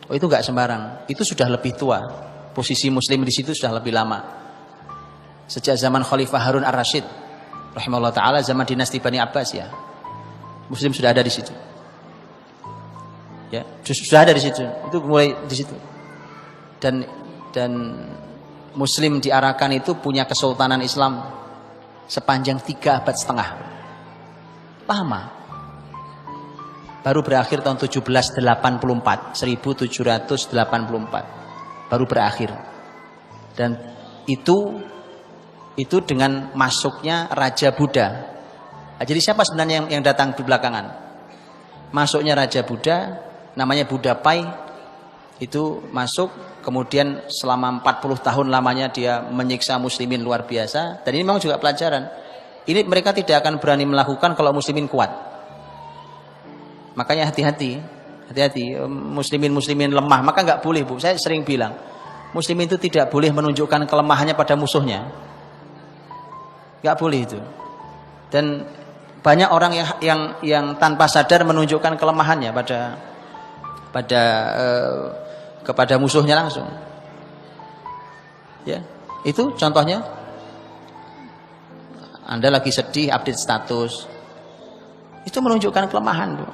Oh, itu nggak sembarang, itu sudah lebih tua. Posisi Muslim di situ sudah lebih lama. Sejak zaman Khalifah Harun Ar-Rasyid rahimahullah taala, zaman dinasti Bani Abbas ya. Muslim sudah ada di situ. Ya, sudah ada di situ. Itu mulai di situ. Dan Muslim di Arakan itu punya kesultanan Islam sepanjang 3 abad setengah. Lama. Baru berakhir tahun 1784, 1784. Baru berakhir. Dan itu dengan masuknya Raja Buddha. Nah, jadi siapa sebenarnya yang datang di belakangan? Masuknya Raja Buddha, namanya Buddha Pai, itu masuk, kemudian selama 40 tahun lamanya dia menyiksa muslimin luar biasa. Dan ini memang juga pelajaran. Ini mereka tidak akan berani melakukan kalau muslimin kuat. Makanya hati-hati muslimin lemah, maka nggak boleh, Bu. Saya sering bilang, muslimin itu tidak boleh menunjukkan kelemahannya pada musuhnya. Nggak boleh itu. Dan banyak orang yang tanpa sadar menunjukkan kelemahannya kepada musuhnya langsung. Ya, itu contohnya. Anda lagi sedih, update status. Itu menunjukkan kelemahan, Bu.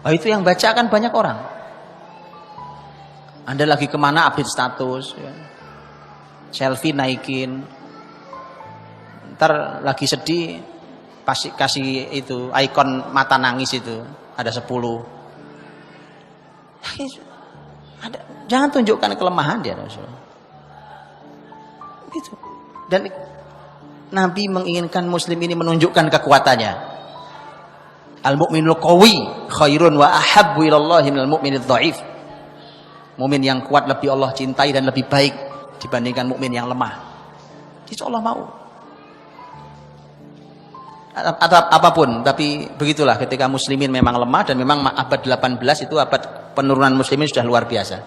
Itu yang baca kan banyak orang. Anda lagi kemana, update status, ya. Selfie naikin. Ntar lagi sedih, pasti kasih itu ikon mata nangis itu, ada 10. Jangan tunjukkan kelemahan dia, Rasul. Gitu. Dan Nabi menginginkan Muslim ini menunjukkan kekuatannya. Al-mu'minul qawi khairun wa ahabbu ilallahi minal mu'minidh dhaif. Mukmin yang kuat lebih Allah cintai dan lebih baik dibandingkan mukmin yang lemah. Itu Allah mau. Atau apapun, tapi begitulah ketika muslimin memang lemah, dan memang abad 18 itu abad penurunan muslimin sudah luar biasa.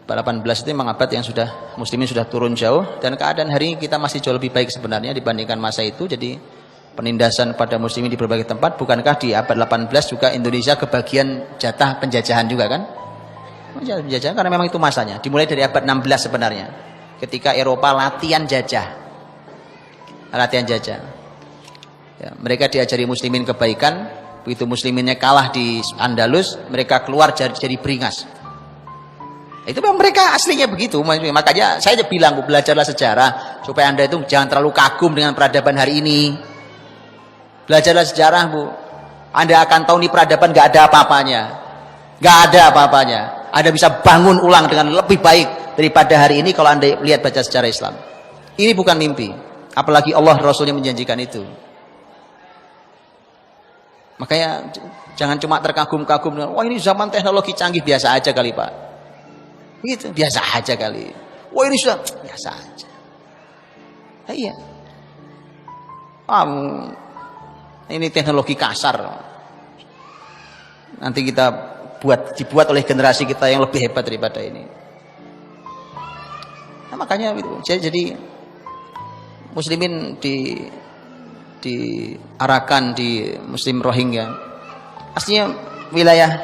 Abad 18 itu memang abad yang sudah muslimin sudah turun jauh, dan keadaan hari ini kita masih jauh lebih baik sebenarnya dibandingkan masa itu. Jadi penindasan pada muslimin di berbagai tempat. Bukankah di abad 18 juga Indonesia kebagian jatah penjajahan juga kan? Penjajahan, karena memang itu masanya. Dimulai dari abad 16 sebenarnya, ketika Eropa latihan jajah. Ya, mereka diajari muslimin kebaikan. Begitu musliminnya kalah di Andalus, mereka keluar jadi beringas. Itu memang mereka aslinya begitu. Makanya saya bilang, belajarlah sejarah supaya Anda itu jangan terlalu kagum dengan peradaban hari ini. Belajarlah sejarah, Bu. Anda akan tahu nih peradaban gak ada apa-apanya. Gak ada apa-apanya. Anda bisa bangun ulang dengan lebih baik daripada hari ini kalau Anda lihat baca sejarah Islam. Ini bukan mimpi. Apalagi Allah Rasulnya menjanjikan itu. Makanya jangan cuma terkagum-kagum dengan, wah ini zaman teknologi canggih, biasa aja kali Pak. Gitu, biasa aja kali. Wah ini sudah biasa aja. Nah, iya. Ini teknologi kasar. Nanti kita dibuat oleh generasi kita yang lebih hebat daripada ini. Nah, makanya itu. Jadi muslimin di Arakan, di Muslim Rohingya, aslinya wilayah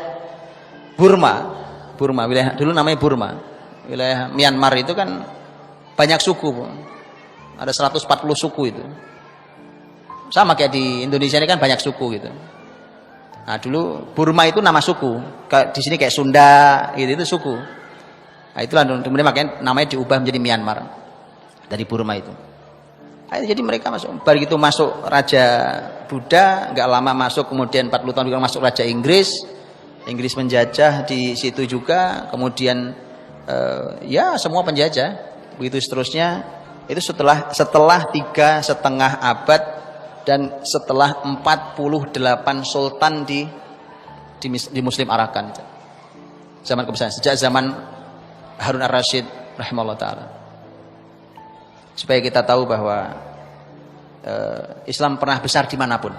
Burma, wilayah dulu namanya Burma, wilayah Myanmar itu kan banyak suku, ada 140 suku itu, sama kayak di Indonesia ini kan banyak suku gitu. Nah dulu Burma itu nama suku, di sini kayak Sunda gitu, itu suku. Nah itulah kemudian makanya namanya diubah menjadi Myanmar dari Burma itu. Jadi mereka masuk, begitu masuk Raja Buddha, nggak lama masuk, kemudian 40 tahun juga masuk Raja Inggris menjajah di situ juga, kemudian ya semua penjajah, begitu seterusnya. Itu setelah 3,5 abad dan setelah 48 sultan di Muslim Arakan, zaman kebesaran, sejak zaman Harun Ar-Rasyid rahimahullah ta'ala. Supaya kita tahu bahwa Islam pernah besar dimanapun.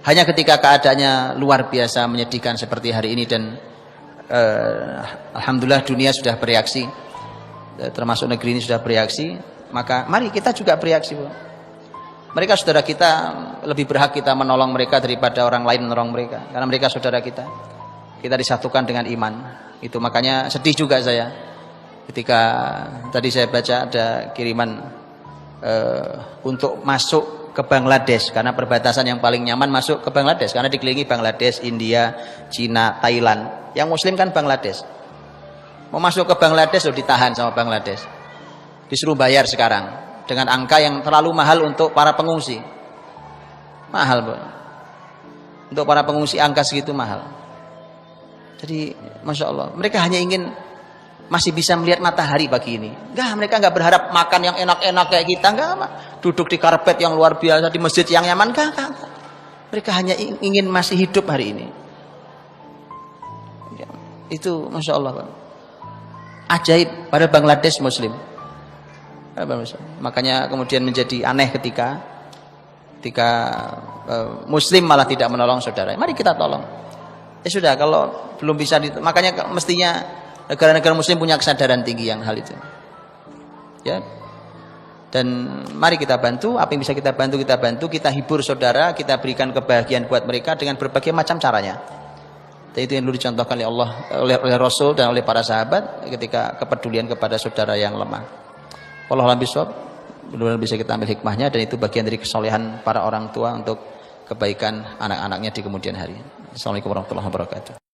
Hanya ketika keadaannya luar biasa menyedihkan seperti hari ini, dan alhamdulillah dunia sudah bereaksi, termasuk negeri ini sudah bereaksi, maka mari kita juga bereaksi, Bu. Mereka saudara kita, lebih berhak kita menolong mereka daripada orang lain menolong mereka, karena mereka saudara kita. Kita disatukan dengan iman. Itu makanya sedih juga saya Ketika tadi saya baca ada kiriman untuk masuk ke Bangladesh, karena perbatasan yang paling nyaman masuk ke Bangladesh karena dikelilingi Bangladesh, India, Cina, Thailand. Yang muslim kan Bangladesh. Mau masuk ke Bangladesh ditahan sama Bangladesh. Disuruh bayar sekarang dengan angka yang terlalu mahal untuk para pengungsi. Mahal, Bu. Untuk para pengungsi angka segitu mahal. Jadi Masya Allah, mereka hanya ingin masih bisa melihat matahari pagi ini. Enggak, mereka enggak berharap makan yang enak-enak kayak kita, enggak. Duduk di karpet yang luar biasa, di masjid yang nyaman, enggak. Mereka hanya ingin masih hidup hari ini. Ya, itu Masya Allah, Pak. Ajaib pada Bangladesh muslim. Makanya kemudian menjadi aneh ketika muslim malah tidak menolong saudara. Mari kita tolong. Ya sudah, kalau belum bisa makanya mestinya negara-negara muslim punya kesadaran tinggi yang hal itu. Ya. Dan mari kita bantu, apa yang bisa kita bantu, kita hibur saudara, kita berikan kebahagiaan buat mereka dengan berbagai macam caranya. Dan itu yang dulu dicontohkan oleh Allah, oleh Rasul dan oleh para sahabat ketika kepedulian kepada saudara yang lemah. Wallahu a'lam bishawab. Benar-benar bisa kita ambil hikmahnya, dan itu bagian dari kesolehan para orang tua untuk kebaikan anak-anaknya di kemudian hari. Assalamualaikum warahmatullahi wabarakatuh.